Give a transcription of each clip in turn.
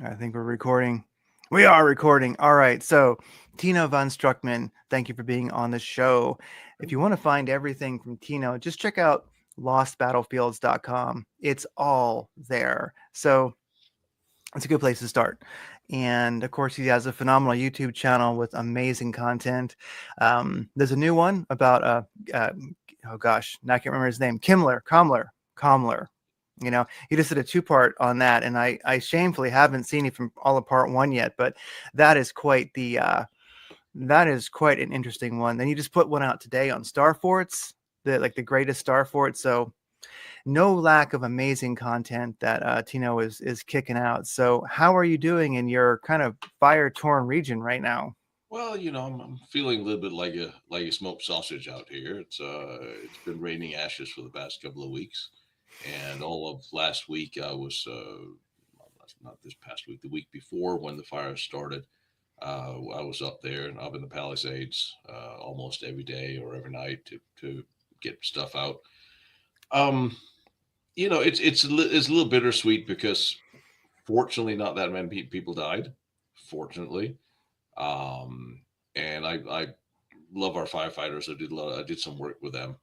I think we're recording. We are recording. All right. So, Tino von Struckmann, thank you for being on the show. If you want to find everything from Tino, just check out lostbattlefields.com. It's all there. So, it's a good place to start. And of course, he has a phenomenal YouTube channel with amazing content. There's a new one about, uh, oh gosh, now I can't remember his name, Kamler. You know, he just did a two-part on that, and I shamefully haven't seen it from all of part one yet, but that is quite that is quite an interesting one. Then you just put one out today on star forts, the greatest star fort. So no lack of amazing content that Tino is kicking out. So how are you doing in your kind of fire torn region right now? Well, I'm feeling a little bit like a smoked sausage out here. It's been raining ashes for the past couple of weeks, and all of last week I was well, not this past week, the week before when the fire started. I was up there and up in the Palisades almost every day or every night to get stuff out. Um, it's a little bittersweet because fortunately not that many people died. Fortunately, um, and I love our firefighters. I did some work with them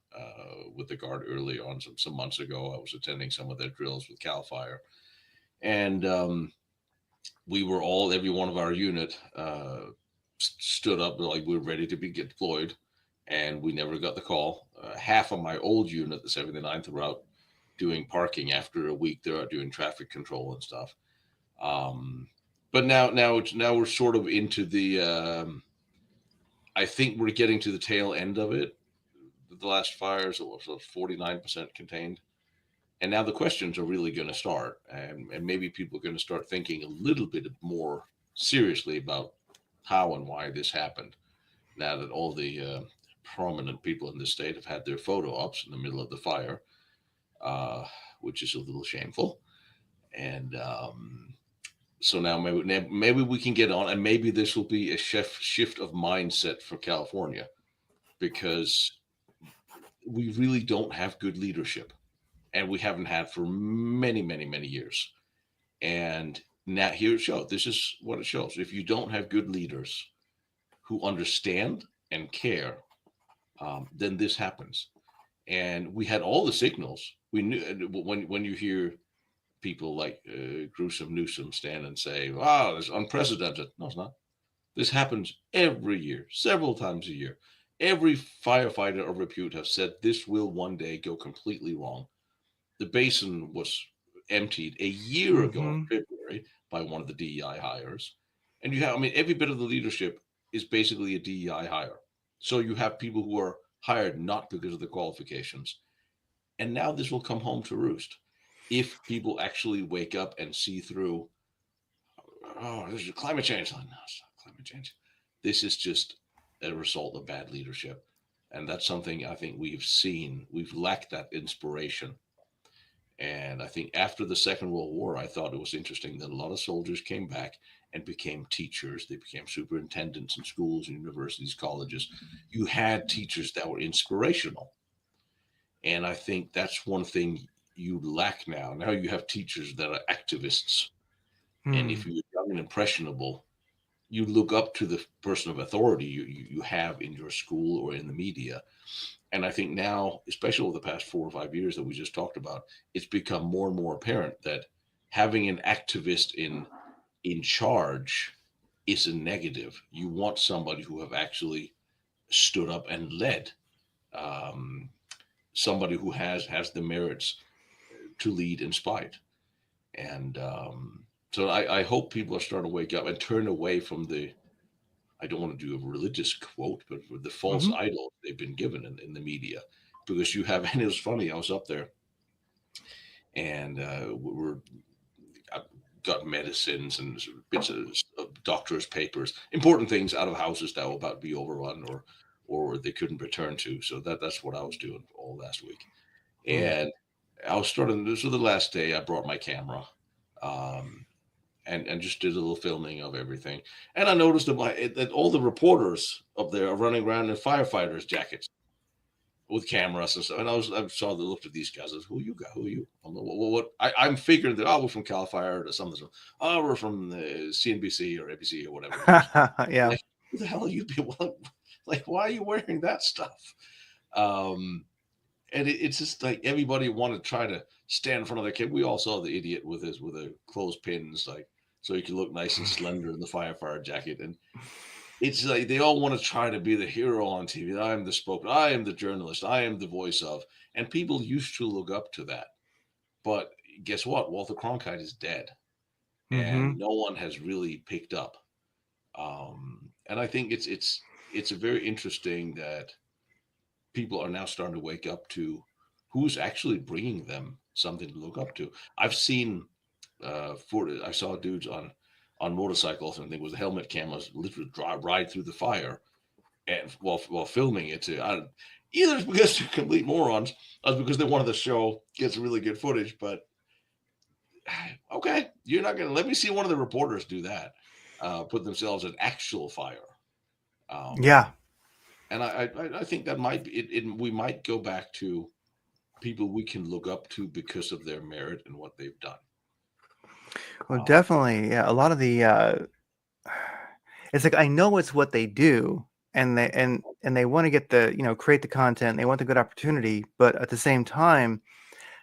with the guard early on some months ago. I was attending some of their drills with Cal Fire, and we were all every one of our unit stood up like we were ready to be get deployed, and we never got the call. Half of my old unit, the 79th, were out doing parking after a week. They're out doing traffic control and stuff. Um, but now we're sort of into the. I think we're getting to the tail end of it. The last fires was 49% contained, and now the questions are really going to start, and maybe people are going to start thinking a little bit more seriously about how and why this happened. Now that all the prominent people in the state have had their photo ops in the middle of the fire, uh, which is a little shameful, and so now maybe we can get on, and maybe this will be a shift of mindset for California because we really don't have good leadership, and we haven't had for many years. And now here it shows. This is what it shows. If you don't have good leaders who understand and care, then this happens. And we had all the signals. We knew when you hear people like Gruesome Newsom stand and say, "Wow, it's unprecedented." No, it's not. This happens every year, several times a year. Every firefighter of repute have said this will one day go completely wrong. The basin was emptied a year ago Mm-hmm. in February by one of the DEI hires. And you have, I mean, every bit of the leadership is basically a DEI hire. So you have people who are hired not because of the qualifications. And now this will come home to roost. If people actually wake up and see through, oh, this is climate change. No, it's not climate change. This is just a result of bad leadership. And that's something I think we've seen. We've lacked that inspiration. And I think after the Second World War, I thought it was interesting that a lot of soldiers came back and became teachers. They became superintendents in schools, universities, colleges. You had teachers that were inspirational. And I think that's one thing you lack now. Now you have teachers that are activists. And if Hmm. you're young and impressionable, you look up to the person of authority you have in your school or in the media. And I think now, especially over the past 4 or 5 years that we just talked about, it's become more and more apparent that having an activist in charge is a negative. You want somebody who have actually stood up and led, um, somebody who has the merits to lead in spite. And so I hope people are starting to wake up and turn away from the. I don't want to do a religious quote, but for the false Mm-hmm. idols they've been given in the media, because you have, and it was funny. I was up there, and we're I got medicines and bits of doctors' papers, important things out of houses that were about to be overrun or they couldn't return to. So that's what I was doing all last week, and I was starting. This was the last day. I brought my camera. Um, and just did a little filming of everything. And I noticed that all the reporters up there are running around in firefighters' jackets. with cameras and stuff. And I saw the looked at these guys. I was, who you got? Who are you? I'm like, what? I'm figuring that, oh, we're from Cal Fire or something. Oh, we're from the CNBC or ABC or whatever it is. Yeah. Like, who the hell are you people? Like, why are you wearing that stuff? Um, and it's just like everybody wanted to try to stand in front of the kid. We all saw the idiot with a clothespins, like so he could look nice and slender in the firefighter jacket. And it's like they all want to try to be the hero on TV. I am the spokesman. I am the journalist. I am the voice of. And people used to look up to that. But guess what? Walter Cronkite is dead, Mm-hmm. and no one has really picked up. And I think it's a very interesting that people are now starting to wake up to who's actually bringing them something to look up to. I've seen I saw dudes on motorcycles and I think it was the helmet cameras literally ride through the fire and while filming it. Either it's because they're complete morons, or it's because they wanted to show get some really good footage. But okay, you're not gonna let me see one of the reporters do that, put themselves in actual fire. Um, Yeah. and I think that might be it. We might go back to people we can look up to because of their merit and what they've done. Well, Um, definitely. Yeah. A lot of the it's like I know it's what they do, and they want to get the create the content. They want the good opportunity, but at the same time,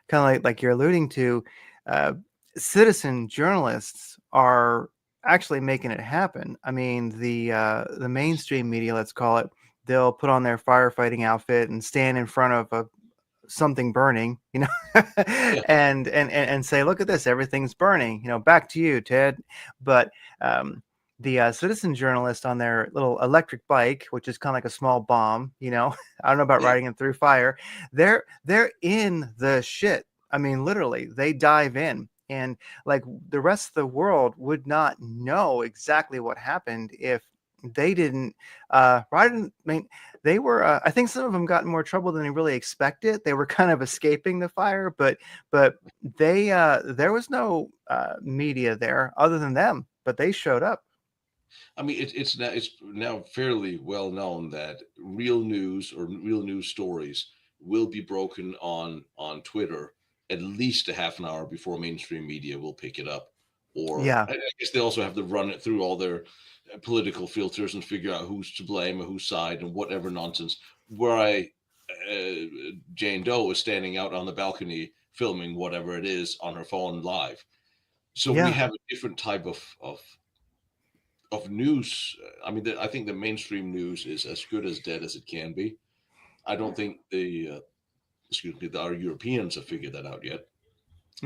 kind of like you're alluding to, uh, citizen journalists are actually making it happen. I mean, the mainstream media, let's call it, they'll put on their firefighting outfit and stand in front of a something burning, yeah, and say, look at this, everything's burning, back to you, Ted. But the citizen journalist on their little electric bike, which is kind of like a small bomb, I don't know about yeah. riding it through fire. They're in the shit. I mean, literally, they dive in. And like the rest of the world would not know exactly what happened if they didn't ride in. I mean, they were I think some of them got in more trouble than they really expected. They were kind of escaping the fire, but they there was no media there other than them, but they showed up. I mean, it's now fairly well known that real news or real news stories will be broken on Twitter at least a half an hour before mainstream media will pick it up. Or Yeah. I guess they also have to run it through all their political filters and figure out who's to blame or whose side and whatever nonsense. Where Jane Doe is standing out on the balcony filming whatever it is on her phone live. So we Yeah. have a different type of news. I mean, I think the mainstream news is as good as dead as it can be. I don't think our Europeans have figured that out yet.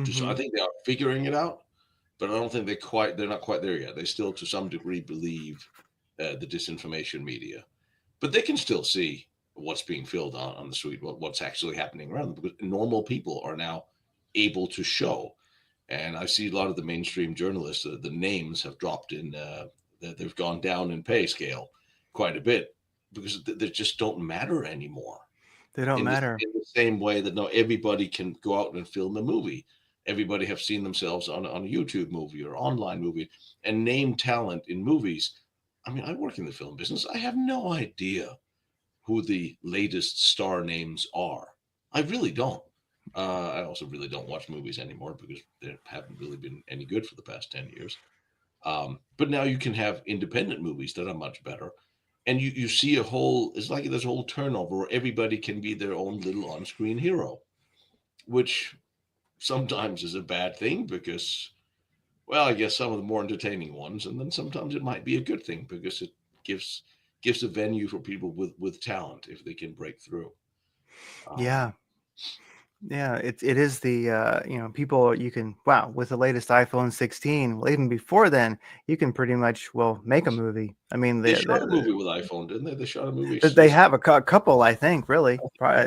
Just I Hmm. think they are figuring it out, but I don't think they're not quite there yet. They still to some degree believe the disinformation media, but they can still see what's being filled on the street, what's actually happening around them, because normal people are now able to show. And I see a lot of the mainstream journalists, the names have dropped in, they've gone down in pay scale quite a bit because they just don't matter anymore. They don't In matter. the same way that now everybody can go out and film a movie. Everybody have seen themselves on a YouTube movie or online movie and name talent in movies. I mean, I work in the film business. I have no idea who the latest star names are. I really don't. I also really don't watch movies anymore because they haven't really been any good for the past 10 years. But now you can have independent movies that are much better. And you see it's like there's a whole turnover where everybody can be their own little on screen hero, which sometimes is a bad thing because, well, I guess some of the more entertaining ones. And then sometimes it might be a good thing because it gives gives a venue for people with talent if they can break through. Um, Yeah. Yeah, it is the people you can wow with the latest iPhone 16. Well, even before then, you can pretty much make a movie. I mean, they shot a movie with iPhone, didn't they? They shot a movie they explicitly. have a couple, I think, really.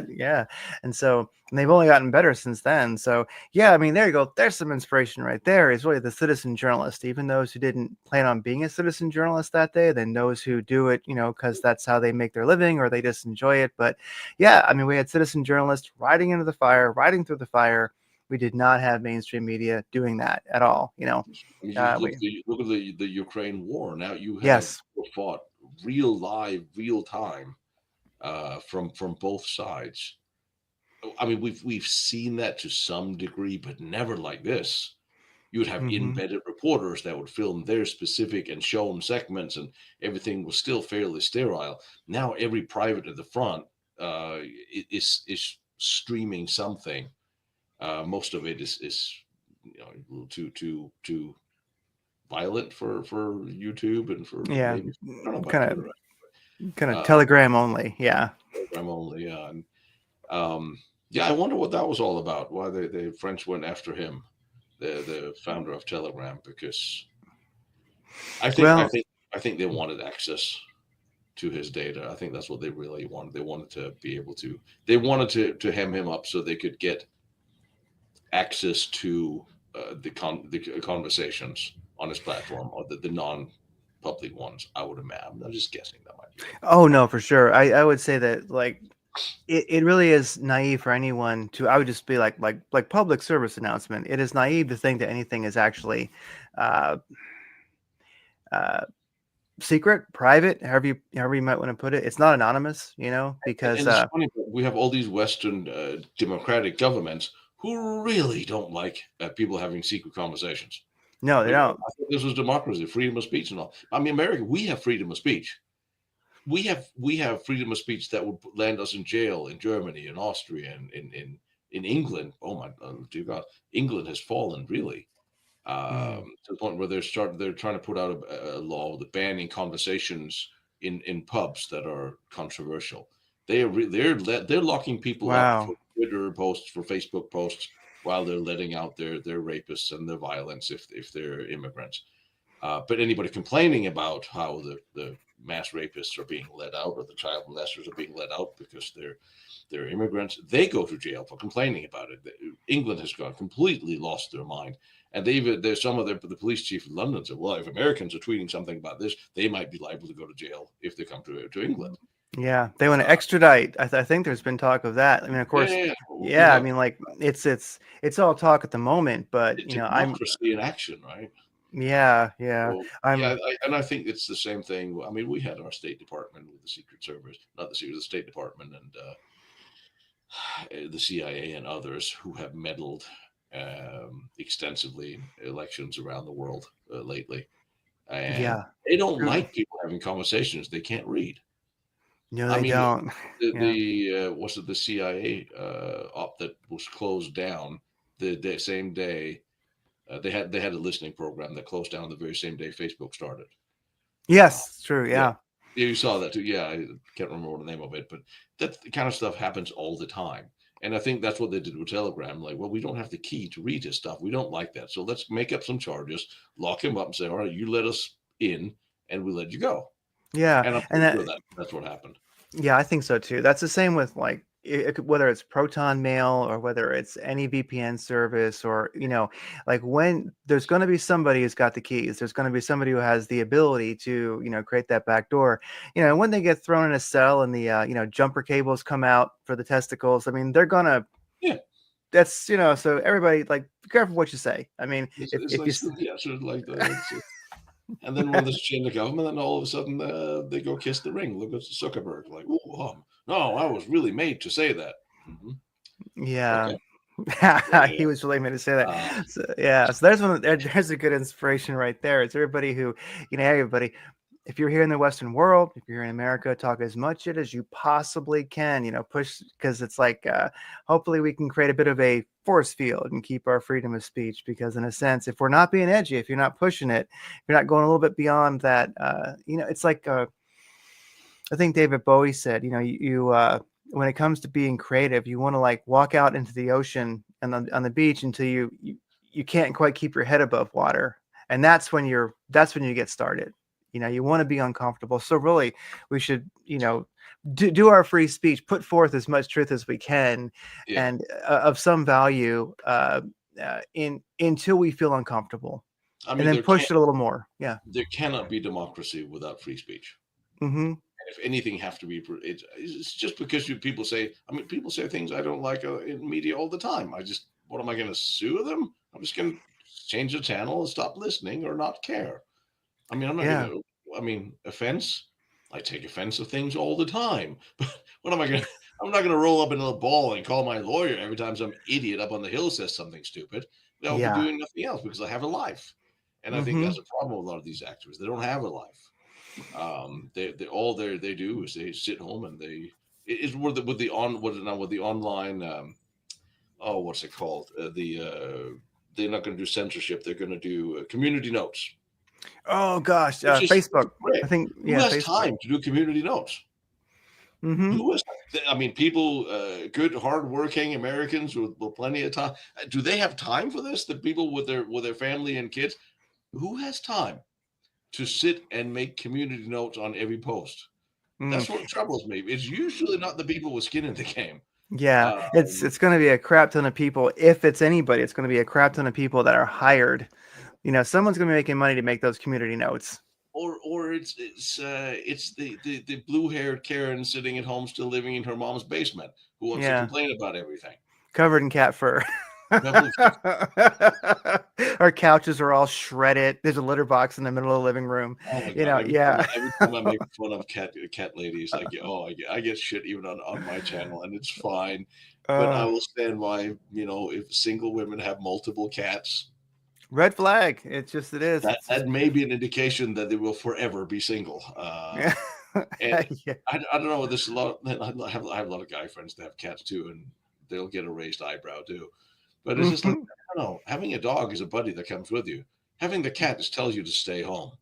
Yeah, and so and they've only gotten better since then. So yeah, I mean, there you go. There's some inspiration right there. Is really the citizen journalist, even those who didn't plan on being a citizen journalist that day, then those who do it, because that's how they make their living or they just enjoy it. But yeah, I mean, we had citizen journalists riding into the fire, riding through the fire. We did not have mainstream media doing that at all. I mean, you We look at the Ukraine war. Now you have yes, fought real live, real time from both sides. I mean, we've seen that to some degree, but never like this. You would have Hmm. embedded reporters that would film their specific and shown segments, and everything was still fairly sterile. Now every private at the front is streaming something. Most of it is a little too violent for YouTube and for Yeah, maybe, I don't know about kind Twitter. of Uh, Telegram only. Yeah. Program only. And um, yeah, I wonder what that was all about. Why the French went after him, the founder of Telegram, because I think I Well, think I think they wanted access to his data. I think that's what they really wanted. They wanted to be able to. They wanted to hem him up so they could get access to the conversations on his platform, or the non-public ones. I would imagine. I'm just guessing that might be what oh might no, for sure. I would say that like it really is naive for anyone to. I would just be like public service announcement. It is naive to think that anything is actually uh, uh, secret, private, however you might want to put it. It's not anonymous, because And it's funny, but we have all these Western democratic governments who really don't like people having secret conversations. no, they Like, don't. I thought this was democracy, freedom of speech, and all. I mean, America, we have freedom of speech. We have freedom of speech that would land us in jail in Germany, in Austria, and in England. Oh my dear God, England has fallen really Mm, to the point where they're trying to put out a law that banning conversations in pubs that are controversial. They're locking people up wow. for Twitter posts, for Facebook posts, while they're letting out their rapists and their violence if they're immigrants. But anybody complaining about how the mass rapists are being let out, or the child molesters are being let out because they're immigrants, they go to jail for complaining about it. England has gone completely lost their mind. And there's some of the police chief in London said, well, if Americans are tweeting something about this, they might be liable to go to jail if they come to England. Yeah, they want to extradite. I think there's been talk of that. I mean, of Yeah, course, yeah, yeah. We yeah. I have mean, like it's all talk at the moment, but I'm democracy in action, right? yeah, yeah. So yeah, I'm and I think it's the same thing. I mean, we had our State Department with the Secret Service, not the State Department, and the CIA and others who have meddled extensively in elections around the world lately, and yeah. they don't True. like people having conversations they can't read. No, I they mean, don't. Yeah. was it the CIA op that was closed down the same day? They had a listening program that closed down the very same day Facebook started. Uh, Yes, true. yeah, Yeah. yeah, you saw that too. Yeah, I can't remember the name of it, but that kind of stuff happens all the time. And I think that's what they did with Telegram. Like, well, we don't have the key to read his stuff. We don't like that. So let's make up some charges, lock him up, and say, all right, you let us in, and we let you go. Yeah. And I'm And pretty sure that that's what happened. Yeah, I think so too. That's the same with like whether it's Proton Mail or whether it's any VPN service or like when there's going to be somebody who's got the keys. There's going to be somebody who has the ability to create that back door. When they get thrown in a cell and the jumper cables come out for the testicles. I mean, they're gonna. Yeah, That's so everybody like be careful what you say. I mean, it's if like you yeah, sort of like and then when there's change of government, then all of a sudden they go kiss the ring. Look at Zuckerberg, like, oh, no, I was really made to say that. Hmm. yeah. Okay, yeah, He was really meant to say that. yeah. So, yeah, so there's a good inspiration right there. It's everybody who, everybody. If you're here in the Western world, if you're here in America, talk as much it as you possibly can. Push because it's like hopefully we can create a bit of a force field and keep our freedom of speech. Because in a sense, if we're not being edgy, if you're not pushing it, if you're not going a little bit beyond that, it's like I think David Bowie said, when it comes to being creative, you want to like walk out into the ocean and on the beach until you can't quite keep your head above water, and that's when you get started. You want to be uncomfortable. So really, we should do our free speech, put forth as much truth as we can, Yeah. and of some value in until we feel uncomfortable, I and mean, then push it a little more. Yeah. there cannot be democracy without free speech. Hmm. And if anything have to be, it's just because people say. I mean, people say things I don't like in media all the time. What am I going to sue them? I'm just going to change the channel and stop listening or not care. I mean, I'm not going Yeah. to. I mean, offense. I take offense of things all the time. But What am I going to? I'm not going to roll up in a ball and call my lawyer every time some idiot up on the hill says something stupid. I'll be Yeah. doing nothing else because I have a life. And I think Mm-hmm. that's a problem with a lot of these actors. They don't have a life. They all they do is they sit home and they it's with the on what now with the online oh what's it called they're not going to do censorship. They're going to do community notes, Oh gosh, which is Facebook. great. I think Who yeah, has Facebook. time to do community notes? Mm-hmm. Who is? I mean, people, good, hardworking Americans with plenty of time. Do they have time for this? The people with their family and kids. Who has time to sit and make community notes on every post? Mm. That's what troubles me. It's usually not the people with skin in the game. Yeah, Um, it's going to be a crap ton of people. If it's anybody, it's going to be a crap ton of people that are hired. Someone's going to be making money to make those community notes. or it's the blue haired Karen sitting at home still living in her mom's basement who wants to Yeah, complain about everything. covered in cat fur. Double Our couches are all shredded. There's a litter box in the middle of the living room. Oh my god! Yeah. Every time I make fun of cat ladies, I get shit even on my channel, and it's fine. But I Uh, will stand by. If single women have multiple cats, red flag. It is. that It's just that may be an indication that they will forever be single. yeah. And Yeah. I don't know. There's a lot. I have a lot of guy friends that have cats too, and they'll get a raised eyebrow too. But it's just like Mhm. I don't know. Having a dog is a buddy that comes with you. Having the cat just tells you to stay home.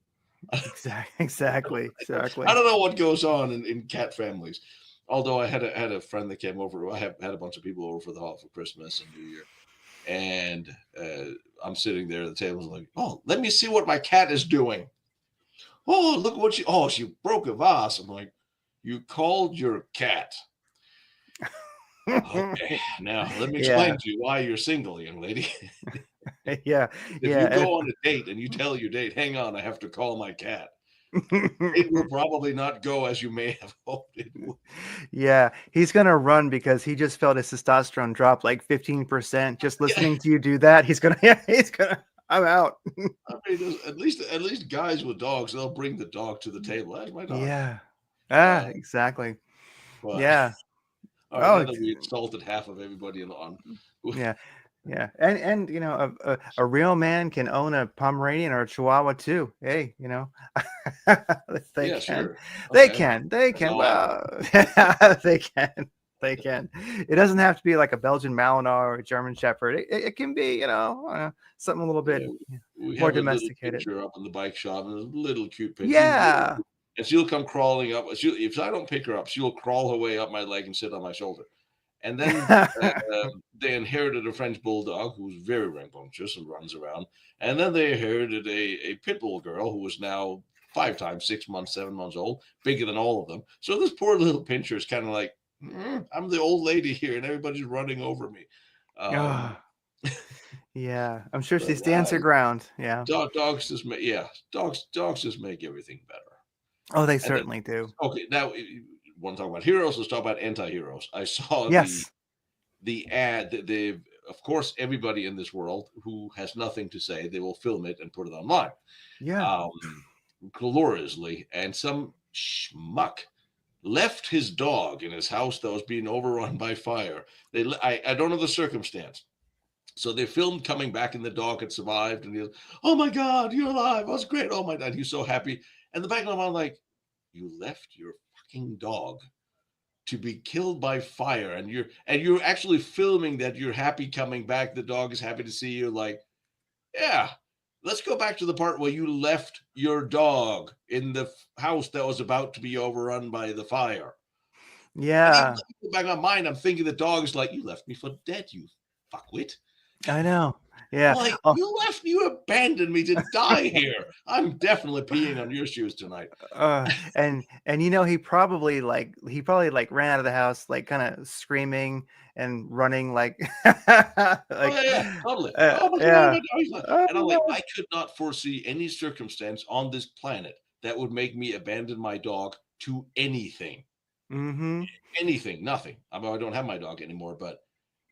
Exactly. I Exactly. don't know what goes on in cat families. Although I had a friend that came over. I have had a bunch of people over for for Christmas and New Year, and I'm sitting there at the table and like, oh, let me see what my cat is doing. Oh, look what she broke a vase. I'm like, you called your cat. Okay, now let me explain Yeah. to you why you're single, young lady. Yeah. If you Yeah. go on a date and you tell your date, hang on, I have to call my cat, it will And probably not go as you may have hoped it would. yeah, he's gonna run because he just felt his testosterone drop like 15%. Just Yeah, listening to you do that, he's gonna yeah, he's gonna I'm out. I mean, at least guys with dogs, they'll bring the dog to the table. That's my dog. Yeah. Uh, Exactly. but Yeah. all right, Oh, now that we insulted half of everybody on, yeah. Yeah. And a real man can own a Pomeranian or a Chihuahua too. Hey, they yeah, can. sure, They okay. can. They can. No, I don't. Well, they can. They can. It doesn't have to be like a Belgian Malinois or a German Shepherd. It can be, something a little bit Yeah, we more have a little domesticated. picture up in the bike shop, and a little cute picture. She's really Yeah. cute. And she'll come crawling up. If I don't pick her up, she'll crawl her way up my leg and sit on my shoulder. And then they inherited a French bulldog who's very rambunctious and runs around. And then they inherited a pit bull girl who was now 5 times 6 months, 7 months old, bigger than all of them. So this poor little pincher is kind of like, I'm the old lady here, and everybody's running over me. Um, Ah, yeah. I'm sure but she stands her ground. Yeah. dogs just make dogs just make everything better. Oh, they And then certainly do. okay, now want to talk about heroes? Let's talk about anti-heroes. I saw Yes. the ad that they've, of course, everybody in this world who has nothing to say, they will film it and put it online, Yeah. um, gloriously. And some schmuck left his dog in his house that was being overrun by fire. I don't know the circumstance. So they filmed coming back, and the dog had survived. And he was, oh my God, you're alive. That was great. Oh my God. He's so happy. And the back of my mind, like, you left your fucking dog to be killed by fire, and you're actually filming that you're happy coming back. The dog is happy to see you. Like, yeah, let's go back to the part where you left your dog in the house that was about to be overrun by the fire. And even Yeah. back on mine, I'm thinking the dog is like, you left me for dead, you fuckwit. I know. Yeah. Like, Oh, you abandoned me to die here. I'm definitely peeing on your shoes tonight. and he probably like ran out of the house like kind of screaming and running like Oh like yeah, totally. Oh my god, yeah. and I'm like, I could not foresee any circumstance on this planet that would make me abandon my dog to anything. Mm-hmm. Anything, nothing. I mean, I don't have my dog anymore, but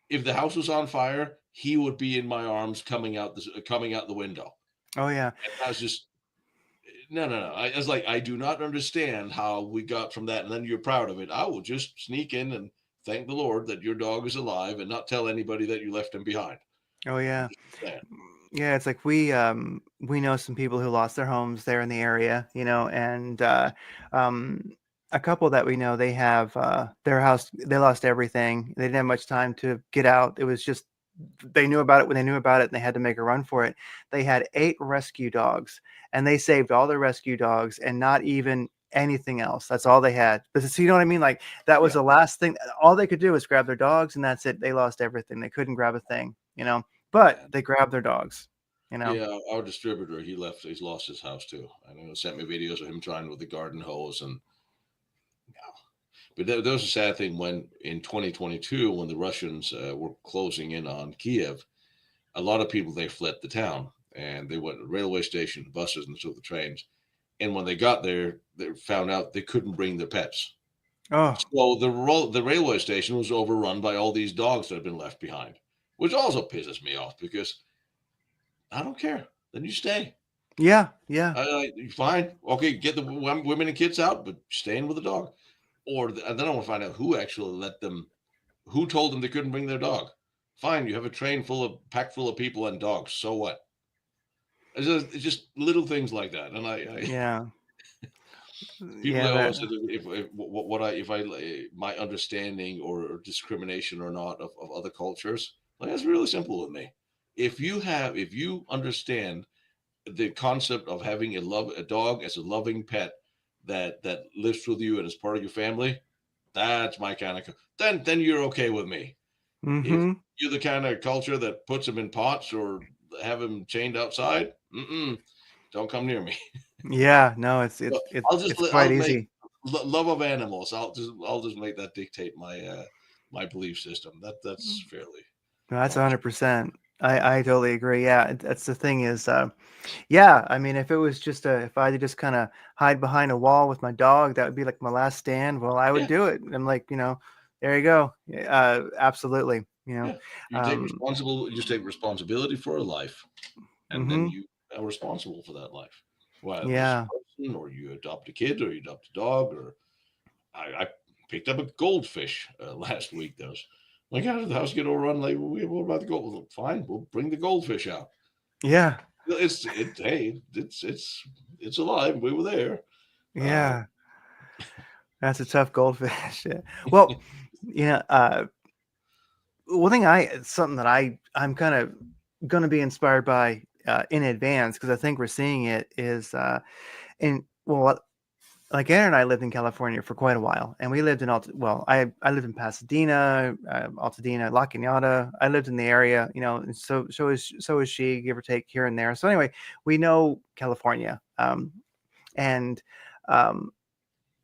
if the house was on fire, he would be in my arms, coming out the window. Oh yeah. And I was just, No. I was like, I do not understand how we got from that. And then you're proud of it. I will just sneak in and thank the Lord that your dog is alive and not tell anybody that you left him behind. Oh I'm yeah. just saying. Yeah, it's like we know some people who lost their homes there in the area, and um a couple that we know, they have their house, they lost everything. They didn't have much time to get out. It was just, they knew about it when they knew about it, and they had to make a run for it. They had 8 rescue dogs, and they saved all their rescue dogs and not even anything else. That's all they had. But so, you know what I mean? Like, that was Yeah. the last thing. All they could do was grab their dogs, and that's it. They lost everything. They couldn't grab a thing. But Yeah. they grabbed their dogs. Yeah. Our distributor, he left, he's lost his house too. I know, sent me videos of him trying with the garden hose. And but there was a sad thing when in 2022, when the Russians were closing in on Kiev, a lot of people, they fled the town and they went to the railway station, buses, and took the trains. And when they got there, they found out they couldn't bring their pets. Oh, So the railway station was overrun by all these dogs that had been left behind, which also pisses me off because I don't care. Then you stay. yeah, yeah, Fine. Okay, get the women and kids out, but stay in with the dog. And then I want to find out who actually let them, who told them they couldn't bring their dog. Fine, you have a train packed full of people and dogs. So what? It's just little things like that. And I yeah, people yeah. that That. always said if what I if I my understanding or discrimination or not of other cultures, like, that's really simple with me. If you understand the concept of having a dog as a loving pet that lives with you and is part of your family, that's my kind of, then you're okay with me. If Mm-hmm. you're the kind of culture that puts them in pots or have them chained outside, don't come near me. Yeah. No, it's So it, it I'll just it's quite I'll make easy. love of animals. I'll just make that dictate my belief system. That's fairly No, that's nonchalant. 100%. I totally agree. Yeah, that's the thing is, yeah. I mean, if it was just if I had to just kind of hide behind a wall with my dog, that would be like my last stand. Well, I would Yeah, do it. I'm like, there you go. Absolutely. yeah. Um, You take responsibility for a life, and then mm-hmm. you are responsible for that life. Whether it's Yeah. a person, or you adopt a kid, or you adopt a dog, or I picked up a goldfish last week. That was like, how did the house get overrun? Like, what about the gold? Well, fine, we'll bring the goldfish out. Yeah. Hey, it's alive. We were there. Uh, Yeah. That's a tough goldfish. Yeah. Well, you know, uh, one thing something that I'm kind of going to be inspired by in advance, because I think we're seeing it, is in well, like Aaron and I lived in California for quite a while, and we lived in I lived in Pasadena, Altadena, La Cañada. I lived in the area, and so is she, give or take here and there. So anyway, we know California, and um,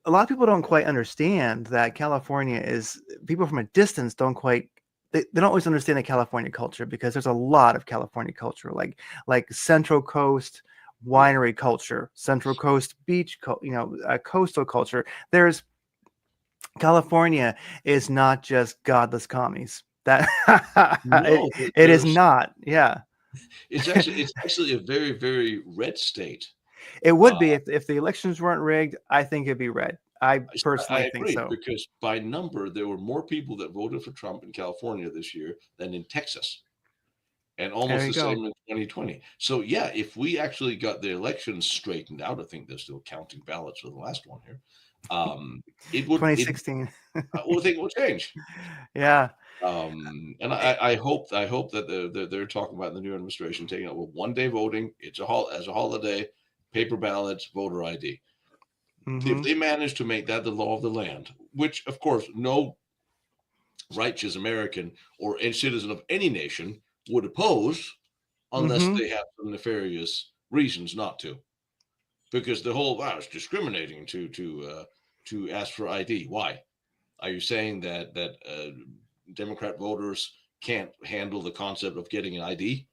a lot of people don't quite understand that California is, people from a distance don't quite, they don't always understand the California culture, because there's a lot of California culture, like Central Coast yeah, winery culture, Central Coast beach, coastal culture. There's California is not just godless commies. That it, no, it is not. Yeah. it's actually a very, very red state. It Uh, would be if the elections weren't rigged. I think it'd be red. I I personally think agree so. because by number there were more people that voted for Trump in California this year than in Texas, and There almost you the go. same in 2020. So yeah, if we actually got the elections straightened out, I think they're still counting ballots for the last one here. It would it 2016. I would think it would change. Yeah. And Eh, I hope that they're talking about the new administration taking out, well, 1 day voting. It's as a holiday, paper ballots, voter ID. If mhm. they manage to make that the law of the land, which of course no righteous American or a citizen of any nation would oppose, unless Mhm. they have some nefarious reasons not to, because the whole, wow, it's discriminating to ask for ID. Why? Are you saying that Democrat voters can't handle the concept of getting an ID?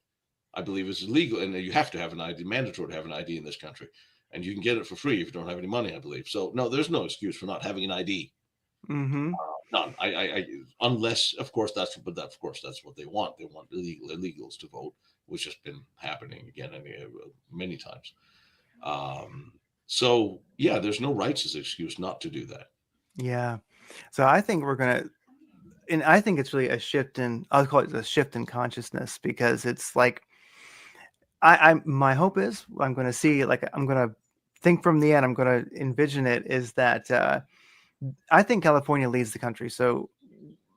I believe it's illegal, and you have to have an ID, mandatory to have an ID in this country, and you can get it for free if you don't have any money. I believe so. No, there's no excuse for not having an ID. Mhm. None. Unless, of course, of course that's what they want. They want illegals to vote, which has been happening again and many times. Um, so yeah, there's no righteous excuse not to do that. Yeah. So I think we're gonna, and I think it's really a shift in, I'll call it a shift in consciousness, because it's like, my hope is I'm going to see, like, I'm going to think from the end, I'm going to envision it is that I think California leads the country. So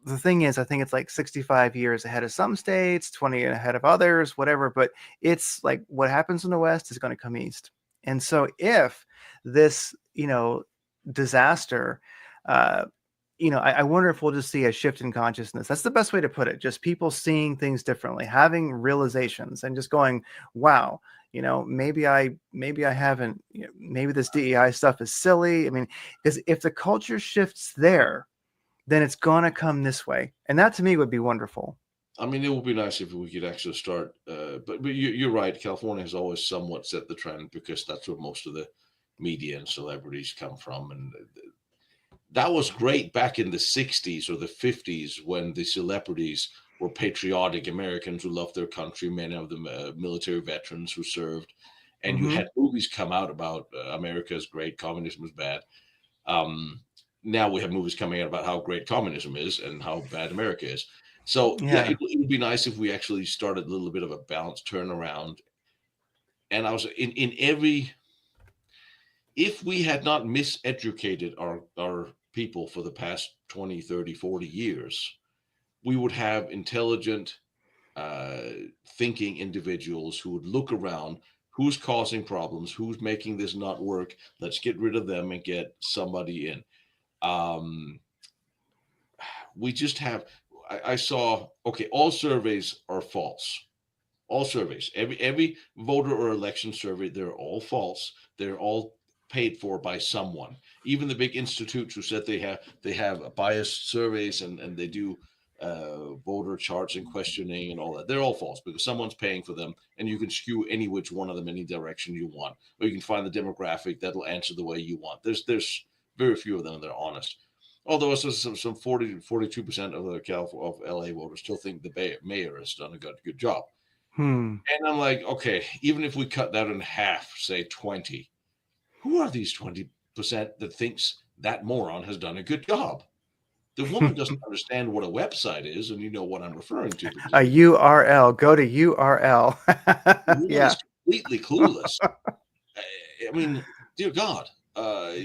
the thing is, I think it's like 65 years ahead of some states, 20 ahead of others, whatever. But it's like what happens in the West is going to come east. And so if this, disaster, uh, I wonder if we'll just see a shift in consciousness. That's the best way to put it. Just people seeing things differently, having realizations, and just going, "Wow, maybe I haven't. Maybe this DEI stuff is silly." I mean, because if the culture shifts there, then it's gonna come this way, and that to me would be wonderful. I mean, it would be nice if we could actually start. But you're right. California has always somewhat set the trend because that's where most of the media and celebrities come from, and that was great back in the 60s or the 50s when the celebrities were patriotic Americans who loved their country, many of them military veterans who served. And you Mm-hmm. had movies come out about America is great, communism is bad. Um, Now we have movies coming out about how great communism is and how bad America is. So yeah, Yeah. it would be nice if we actually started a little bit of a balanced turnaround. And I was in every, if we had not miseducated our people for the past 20, 30, 40 years, we would have intelligent, uh, thinking individuals who would look around who's causing problems, who's making this not work. Let's get rid of them and get somebody in. Um, we just have, I saw, okay, all surveys are false. All surveys, every voter or election survey, they're all false. They're all paid for by someone. Even the big institutes who said they have biased surveys and they do voter charts and questioning and all that, they're all false because someone's paying for them, and you can skew any which one of them any direction you want, or you can find the demographic that'll answer the way you want. There's very few of them that are honest. Although some 42% of the of LA voters still think the mayor has done a good job. Hmm. And I'm like, okay, even if we cut that in half, say 20, who are these 20% that thinks that moron has done a good job? The woman doesn't understand what a website is, and you know what I'm referring to because A URL. Go to URL. the woman Yeah. is completely clueless. I mean, dear God, uh,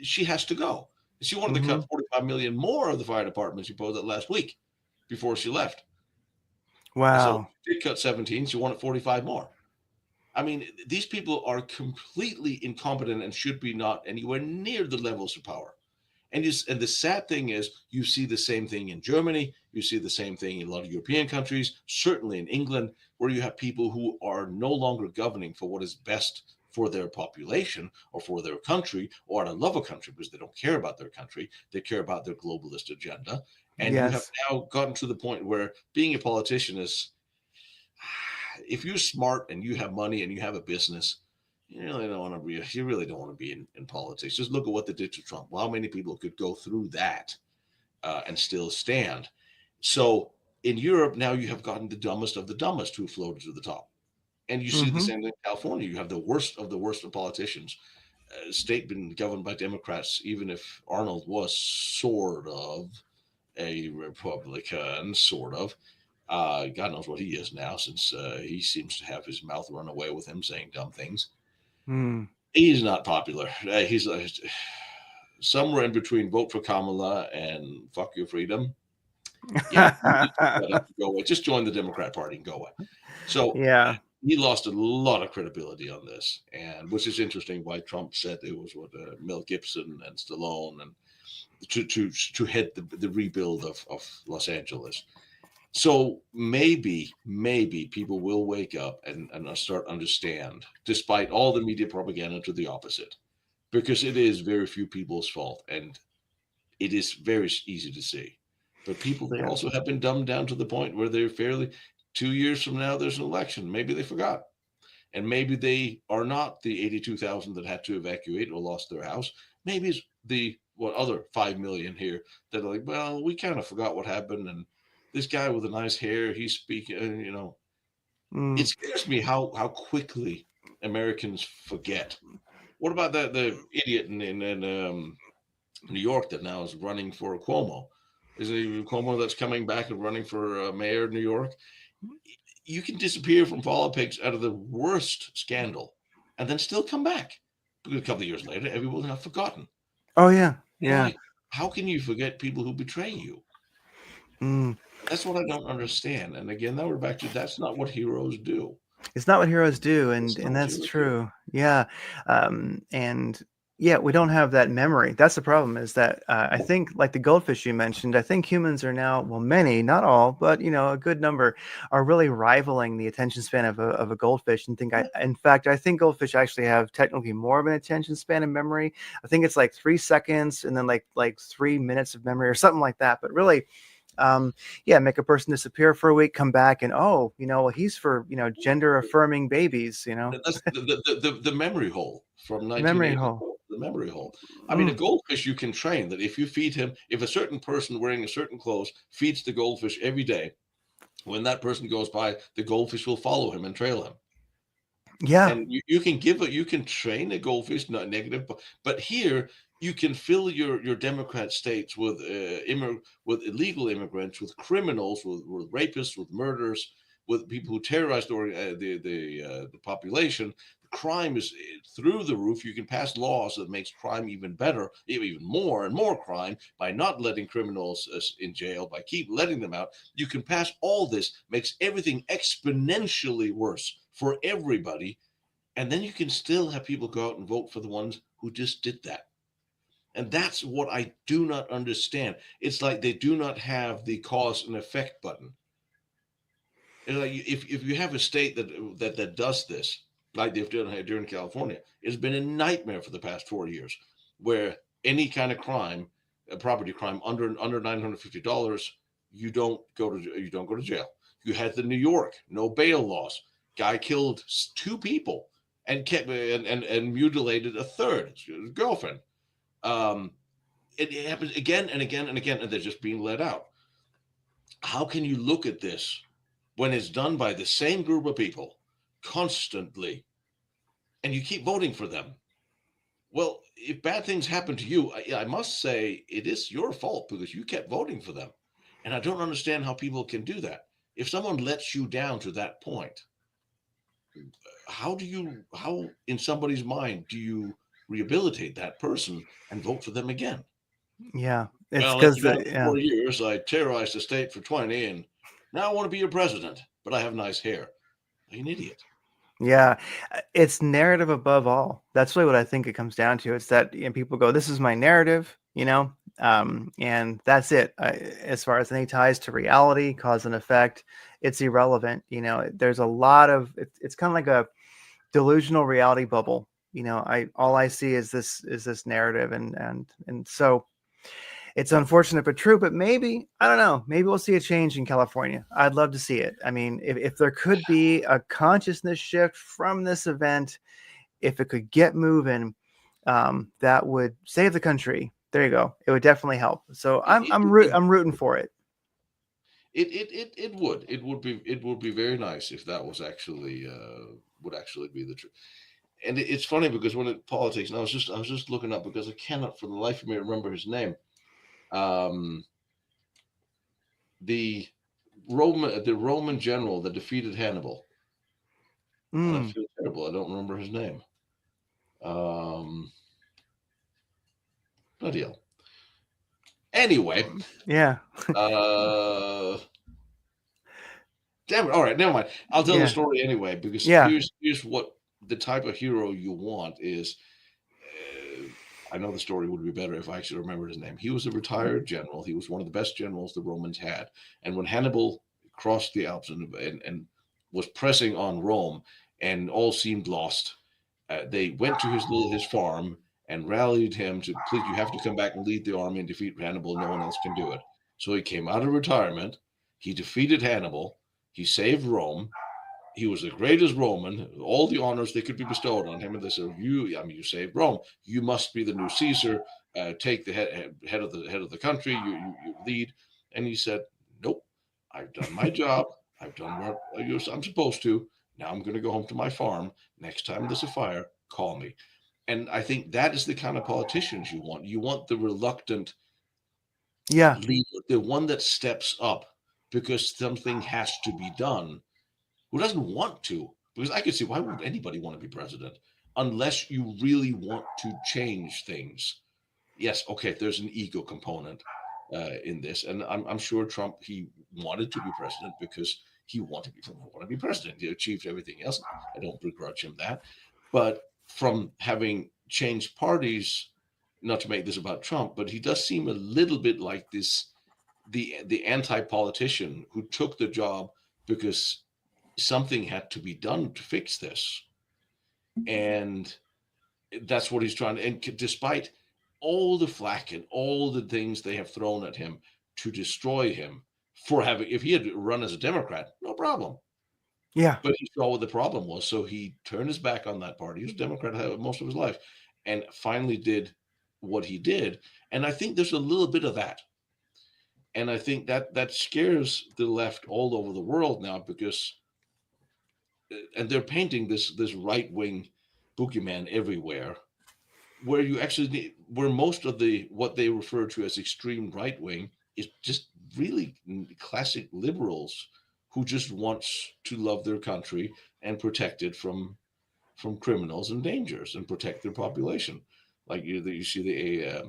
she has to go. She wanted to Mm-hmm. cut 45 million more of the fire department. She posed that last week before she left. And so Wow. she did cut 17. She wanted 45 more. I mean, these people are completely incompetent and should be not anywhere near the levels of power. And the sad thing is, you see the same thing in Germany. You see the same thing in a lot of European countries, certainly in England, where you have people who are no longer governing for what is best for their population or for their country or to love a country because they don't care about their country. They care about their globalist agenda. And you have Yes. now gotten to the point where being a politician is, if you're smart and you have money and you have a business, you really don't want to be in politics. Just look at what they did to Trump. Well, how many people could go through that and still stand? So in Europe now you have gotten the dumbest of the dumbest who floated to the top. And you see the Mm-hmm. same thing in California. You have the worst of politicians. State been governed by Democrats, even if Arnold was sort of a Republican, sort of. God knows what he is now, since he seems to have his mouth run away with him saying dumb things. Mm. He's not popular. He's somewhere in between vote for Kamala and fuck your freedom. Yeah, you need to shut up and go away. Just join the Democrat Party and go away. So Yeah. he lost a lot of credibility on this, and which is interesting why Trump said it was what Mel Gibson and Stallone and to head the rebuild of Los Angeles. So maybe people will wake up and start understand, despite all the media propaganda to the opposite, because it is very few people's fault, and it is very easy to see. But people, they Yeah. also have been dumbed down to the point where they're fairly 2 years from now, there's an election. Maybe they forgot. And maybe they are not the 82,000 that had to evacuate or lost their house. Maybe it's the what other 5 million here that are like, well, we kind of forgot what happened. And this guy with the nice hair, he's speaking, Mm. it scares me how quickly. Americans forget. What about the idiot in New York that now is running for Cuomo? Is it Cuomo that's coming back and running for mayor of New York? You can disappear from politics out of the worst scandal and then still come back. Because a couple of years later, everyone will have forgotten. Oh yeah, And yeah. like, how can you forget people who betray you? Mm. That's what I don't understand. And again, now we're back to that's not what heroes do. It's not what heroes do, It's not and what that's heroes do. true. Yeah, and yeah, we don't have that memory. That's the problem. Is that I think, like the goldfish you mentioned, I think humans are now, well, many, not all, but a good number, are really rivaling the attention span of a goldfish. And in fact, I think goldfish actually have technically more of an attention span and memory. I think it's like 3 seconds, and then like 3 minutes of memory or something like that. But really, yeah, make a person disappear for a week, come back, and well, he's for gender affirming babies. That's the memory hole from Memory hole. 1984. The memory hole. I mean, a Mm, goldfish you can train that if you feed him, if a certain person wearing a certain clothes feeds the goldfish every day, when that person goes by, the goldfish will follow him and trail him. yeah, And you can train a goldfish, not negative, but here you can fill your Democrat states with illegal immigrants, with criminals, with rapists, with murderers, with people who terrorize the population. The crime is through the roof. You can pass laws that makes crime even better, even more and more crime by not letting criminals in jail, by keep letting them out. You can pass all this, makes everything exponentially worse for everybody, and then you can still have people go out and vote for the ones who just did that. And that's what I do not understand. It's like they do not have the cause and effect button. It's like if you have a state that does this, like they've done here in California, it's been a nightmare for the past 4 years, where any kind of crime, a property crime under $950, you don't go to jail. You had the New York no bail laws. Guy killed two people and kept and mutilated a third, his girlfriend. Um, it happens again and again and again, and they're just being let out. How can you look at this when it's done by the same group of people constantly and you keep voting for them? Well, if bad things happen to you, I must say it is your fault because you kept voting for them. And I don't understand how people can do that. If someone lets you down to that point, how in somebody's mind do you rehabilitate that person and vote for them again? yeah. It's Well, I let because you down for yeah, 4 years. I terrorized the state for 20, and now I want to be your president, but I have nice hair. You're an idiot. yeah. It's narrative above all. That's really what I think it comes down to. It's that people go, "This is my narrative," and that's it. As far as any ties to reality, cause and effect, it's irrelevant. There's a lot of it's kind of like a delusional reality bubble. I all I see is this narrative, and so it's unfortunate but true. But maybe, I don't know, maybe we'll see a change in California. I'd love to see it. I mean, if there could be a consciousness shift from this event, if it could get moving, that would save the country. There you go. It would definitely help. So It, it, it, I'm rooting for it. it would be very nice if that was actually would actually be the truth. And it's funny because when it politics, and I was just looking up because I cannot for the life of me remember his name. Um, the the Roman general that defeated Hannibal, and I Mm, feel terrible. I don't remember his name. Um, Bloody hell. Anyway, yeah, uh, damn it. All right, never mind. I'll tell the yeah, story anyway because yeah. here's what the type of hero you want is. Uh, I know the story would be better if I actually remembered his name. He was a retired general. He was one of the best generals the Romans had. And when Hannibal crossed the Alps and was pressing on Rome, and all seemed lost, they went to his farm and rallied him to please. You have to come back and lead the army and defeat Hannibal. No one else can do it. So he came out of retirement. He defeated Hannibal. He saved Rome. He was the greatest Roman, all the honors they could be bestowed on him. And they said, you saved Rome. You must be the new Caesar. Take the head of the country. You lead." And he said, "Nope. I've done my job. I've done what I'm supposed to. Now I'm going to go home to my farm. Next time there's a fire, call me. And I think that is the kind of politicians you want. You want the reluctant Yeah. leader, the one that steps up because something has to be done, who doesn't want to. Because I could see, why would anybody want to be president unless you really want to change things? Yes, okay, there's an ego component in this, and I'm sure Trump, he wanted to be president because he wanted to be president. He achieved everything else. I don't begrudge him that, but from having changed parties, not to make this about Trump, but he does seem a little bit like this, the anti-politician who took the job because something had to be done to fix this, and that's what he's trying to. And despite all the flack and all the things they have thrown at him to destroy him for having, if he had run as a Democrat, no problem. Yeah. But he saw what the problem was, so he turned his back on that party. He was a Democrat most of his life, and finally did what he did. And I think there's a little bit of that, and I think that scares the left all over the world now, because, and they're painting this right wing boogeyman everywhere, where you actually need, where most of the what they refer to as extreme right wing is just really classic liberals who just wants to love their country and protect it from criminals and dangers and protect their population. Like you see the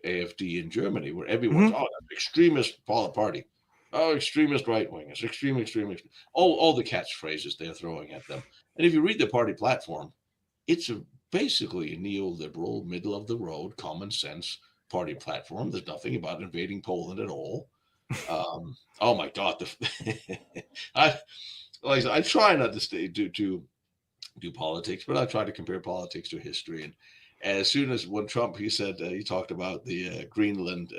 AFD in Germany, where everyone's, Hmm. oh, that's extremist party, oh, extremist right wing, it's extreme, all the catchphrases they're throwing at them. And if you read the party platform, it's basically a neoliberal, middle of the road, common sense party platform. There's nothing about invading Poland at all. Oh my God, I I try not to do politics, but I try to compare politics to history. And as soon as when Trump, he said, he talked about the Greenland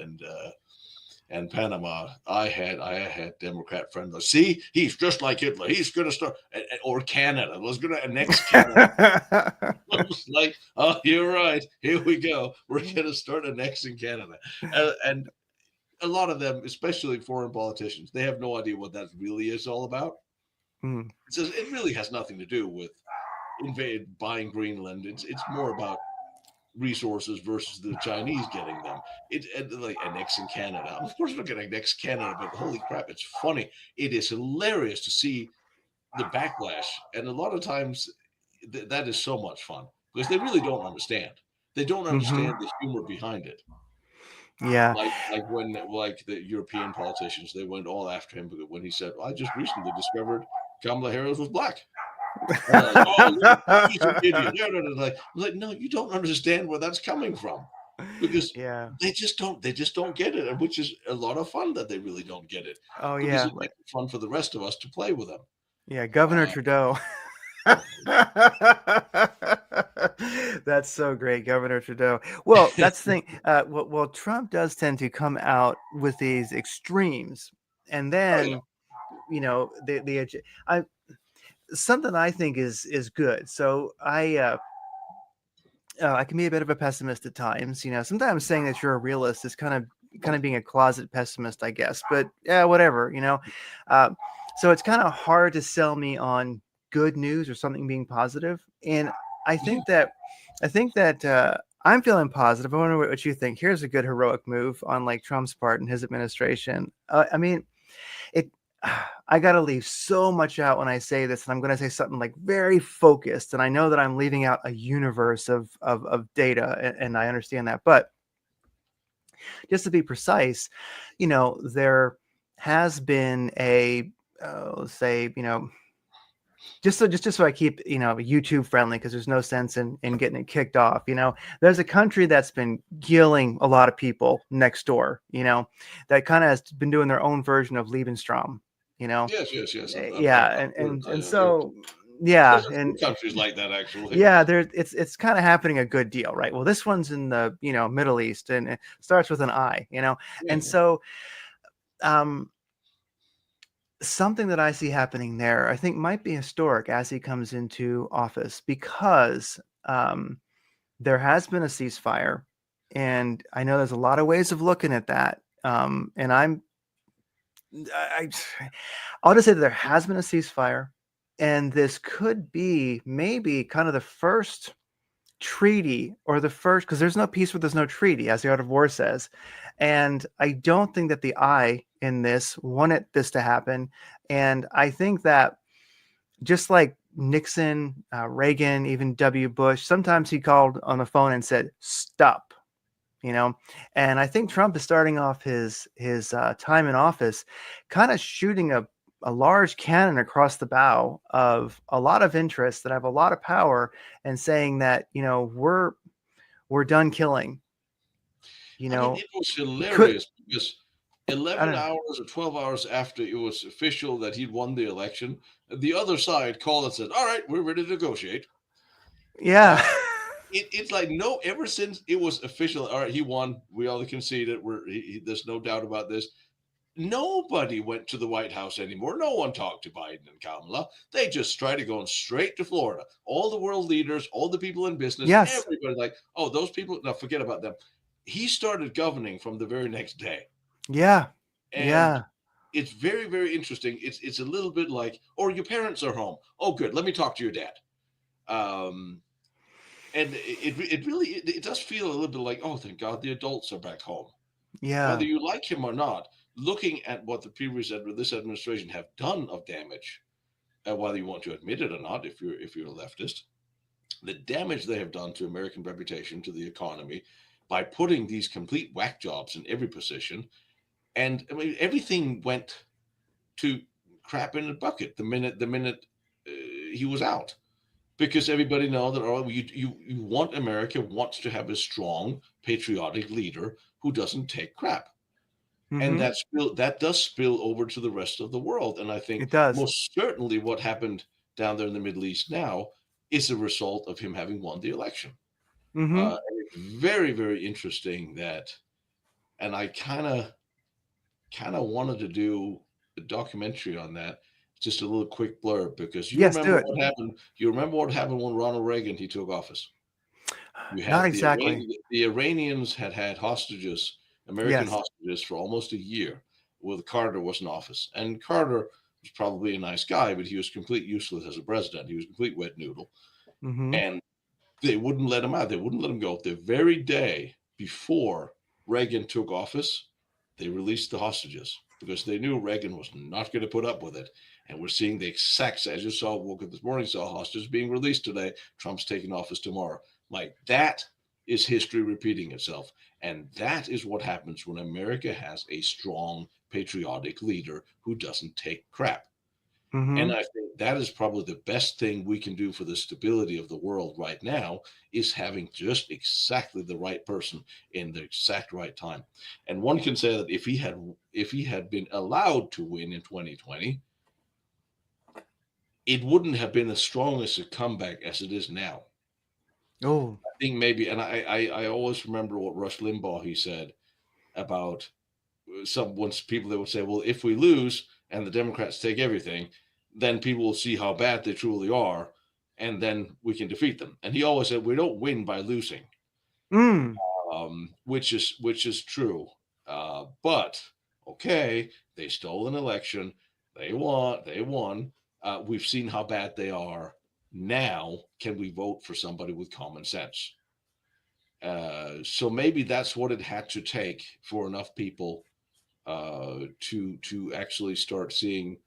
and Panama, I had Democrat friends. See, he's just like Hitler. He's going to start, or Canada was going to annex Canada. I was like, oh, you're right. Here we go. We're going to start annexing Canada, and a lot of them, especially foreign politicians, they have no idea what that really is all about. Mm. It says it really has nothing to do with buying Greenland. It's more about resources versus the Chinese getting them. Like annexing Canada. Of course, we're not going to annex Canada, but holy crap, it's funny. It is hilarious to see the backlash, and a lot of times that is so much fun because they really don't understand. They don't Hmm. understand the humor behind it. Yeah. Like when like the European politicians, they went all after him when he said, "I just recently discovered Kamala Harris was black." And they're like, "Oh, he's an idiot." Like, no, you don't understand where that's coming from, because Yeah. they just don't get it, and which is a lot of fun that they really don't get it, Oh because yeah. it makes it fun for the rest of us to play with them. Yeah. Governor Uh, Trudeau. oh, That's so great, Governor Trudeau. Well, that's the thing. Well, Trump does tend to come out with these extremes, and oh yeah, then I something I think is good. So I can be a bit of a pessimist at times. Sometimes saying that you're a realist is kind of being a closet pessimist, I guess. But yeah, whatever. Uh, so it's kind of hard to sell me on good news or something being positive. And I yeah. think that I'm feeling positive. I wonder what you think. Here's a good heroic move on like Trump's part and his administration. I mean, it I got to leave so much out when I say this, and I'm going to say something like very focused, and I know that I'm leaving out a universe of data, and I understand that, but just to be precise, there has been a let's say, just so I keep YouTube friendly, because there's no sense in getting it kicked off. There's a country that's been killing a lot of people next door. That kind of has been doing their own version of Lebensraum. You know, Yes. I've yeah, heard. and I've heard. so yeah, There's a few and countries like that actually. yeah, it's kind of happening a good deal, right? Well, this one's in the Middle East, and it starts with an I, and Yeah. so um something that I see happening there, I think might be historic as he comes into office, because there has been a ceasefire, and I know there's a lot of ways of looking at that. And I, I'll just say that there has been a ceasefire, And this could be maybe kind of the first treaty, or the first, because there's no peace where there's no treaty, as the Art of War says. And I don't think that the I in this wanted this to happen. And I think that just like Nixon, Reagan, even W. Bush, sometimes he called on the phone and said, "Stop." You know, and I think Trump is starting off his time in office, kind of shooting a large cannon across the bow of a lot of interests that have a lot of power, and saying that, we're done killing. You I mean, know, it was he could. hilarious because I 11 don't know. hours or 12 hours after it was official that he'd won the election, the other side called and said, "All right, we're ready to negotiate." Yeah. Uh, it's like, no, ever since it was official, all right, he won. We all conceded. There's no doubt about this. Nobody went to the White House anymore. No one talked to Biden and Kamala. They just started going straight to Florida. All the world leaders, all the people in business, Yes. everybody like, oh, those people, no, forget about them. He started governing from the very next day. Yeah. And Yeah. it's very, very interesting. It's a little bit like, oh, your parents are home. Oh, good. Let me talk to your dad. Um, and it really it does feel a little bit like, oh, thank God the adults are back home. Whether Yeah. you like him or not, looking at what the previous this administration have done of damage, whether you want to admit it or not, if you're a leftist, the damage they have done to American reputation, to the economy, by putting these complete whack jobs in every position, and I mean everything went to crap in a bucket the minute he was out, because everybody know that, oh, you want America wants to have a strong patriotic leader who doesn't take crap, and Mm-hmm. that does spill over to the rest of the world. And I think It does. most certainly what happened down there in the Middle East now is a result of him having won the election. Mm-hmm. And it's very, very interesting that, and I kind of wanted to do a documentary on that. Just a little quick blurb, because you Yes, do remember it. what happened. You remember what happened when Ronald Reagan he took office. You Not had exactly. The Iranians had hostages, American Yes. hostages, for almost a year, while Carter was in office. And Carter was probably a nice guy, but he was completely useless as a president. He was a complete wet noodle. Mm-hmm. And they wouldn't let him out. They wouldn't let him go. The very day before Reagan took office, they released the hostages because they knew Reagan was not going to put up with it. And we're seeing the exact, as you saw, woke up this morning, saw hostages being released today. Trump's taking office tomorrow. Like, that is history repeating itself. And that is what happens when America has a strong, patriotic leader who doesn't take crap. Mm-hmm. And I think that is probably the best thing we can do for the stability of the world right now, is having just exactly the right person in the exact right time. And one can say that if he had been allowed to win in 2020, it wouldn't have been as strong as a comeback as it is now. Oh. I think maybe, and I always remember what Rush Limbaugh he said about some once people that would say, well, if we lose and the Democrats take everything, then people will see how bad they truly are, and then we can defeat them. And he always said, we don't win by losing, Mm. which is true. But okay, they stole an election, they won, they won. We've seen how bad they are. Now, can we vote for somebody with common sense? So maybe that's what it had to take for enough people to actually start seeing,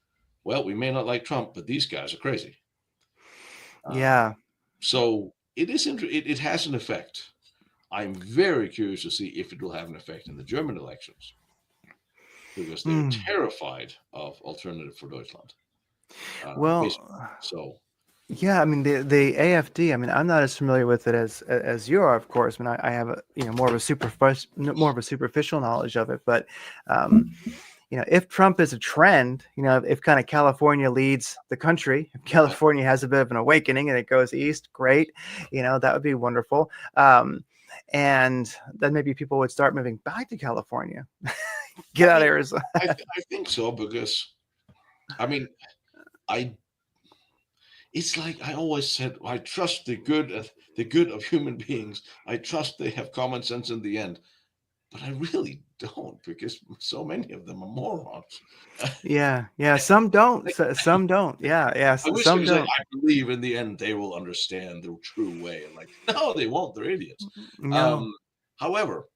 well, we may not like Trump, but these guys are crazy. Uh, Yeah. so it has an effect. I'm very curious to see if it will have an effect in the German elections, because they're Mm. terrified of Alternative for Deutschland. Basically. Well, So yeah, I mean the AFD. I mean, I'm not as familiar with it as you are, of course. I mean, I have a more of a superficial knowledge of it. But um, if Trump is a trend, if kind of California leads the country, if yeah, California has a bit of an awakening and it goes east, great. That would be wonderful. And then maybe people would start moving back to California, I get out of mean, Arizona. I think so, because I mean, I it's like I always said, I trust the good of human beings. I trust they have common sense in the end. but I really don't, because so many of them are morons. Yeah. Some don't. Like, Some don't. Yeah. I wish I Some could say don't. I believe in the end they will understand the true way. And like, no, they won't. They're idiots. No. Um, However,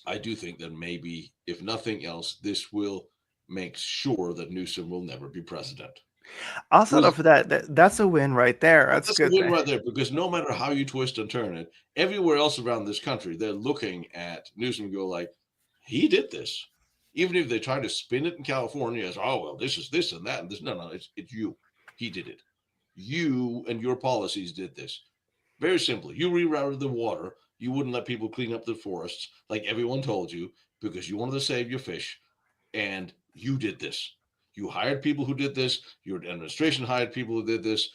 I do think that maybe, if nothing else, this will make sure that Newsom will never be president. I'll settle Will for that. That's a win right there. That's a That's a good win thing. right there, because no matter how you twist and turn it, everywhere else around this country, they're looking at Newsom and go like, he did this. Even if they try to spin it in California as, oh, well, this is this and that and this. No, it's you. He did it. You and your policies did this. Very simply, you rerouted the water. You wouldn't let people clean up the forests like everyone told you, because you wanted to save your fish, and you did this. You hired people who did this. Your administration hired people who did this.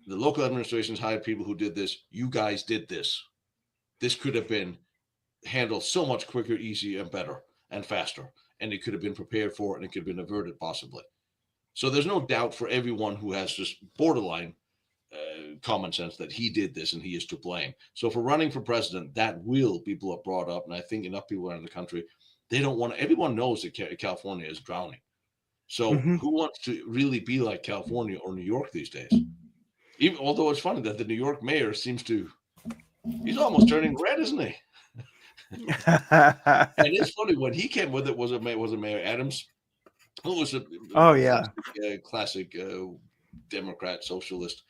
The local administrations hired people who did this. You guys did this. This could have been handled so much quicker, easier, and better and faster. And it could have been prepared for, and it could have been averted possibly. So there's no doubt for everyone who has just borderline common sense that he did this and he is to blame. So for running for president, that will be brought up. And I think enough people around the country, they don't want to, everyone knows that California is drowning. So Hmm. who wants to really be like California or New York these days? Even although it's funny that the New York mayor seems to, he's almost turning red, isn't he? And it's funny, when he came with it, was it Mayor Adams, who was a Oh yeah. classic Democrat socialist.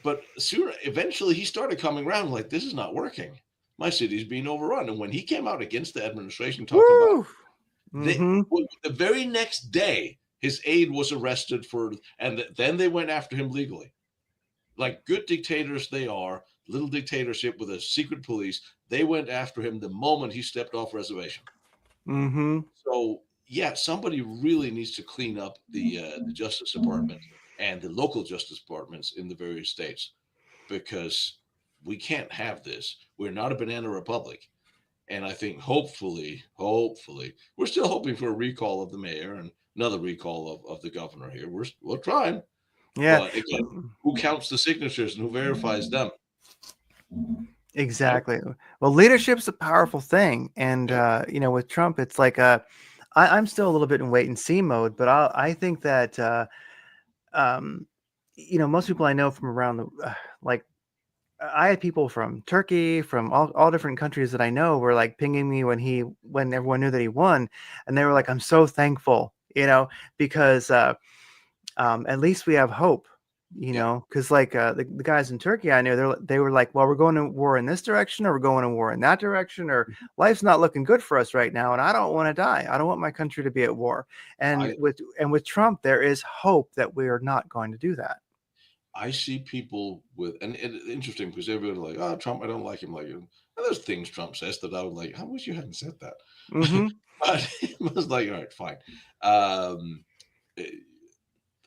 But sooner, eventually, he started coming around like, this is not working. My city's being overrun. And when he came out against the administration, talking about Woo. Hmm. the very next day, his aide was arrested for, and then they went after him legally. Like good dictators they are, little dictatorship with a secret police, they went after him the moment he stepped off reservation. Hmm. So yeah, somebody really needs to clean up the Justice Department and the local justice departments in the various states, because we can't have this. We're not a banana republic. And I think hopefully, we're still hoping for a recall of the mayor and another recall of the governor here. We'll try. Yeah. But again, who counts the signatures and who verifies them? Right? Exactly. Well, leadership's a powerful thing, and Yeah. with Trump, it's like I'm still a little bit in wait and see mode, but I think that um, most people I know from around the like I had people from Turkey, from all different countries that I know were like pinging me when everyone knew that he won, and they were like, "I'm so thankful," because at least we have hope, Yeah. because like the guys in Turkey I knew, they were like, well, we're going to war in this direction, or we're going to war in that direction, or life's not looking good for us right now, and I don't want to die. I don't want my country to be at war. And I with Trump, there is hope that we are not going to do that. I see people with, and it's interesting because everyone's like, oh, Trump, I don't like him. Like, there's things Trump says that I would like, I wish you hadn't said that. Hmm. But it was like, all right, fine. Um, eh,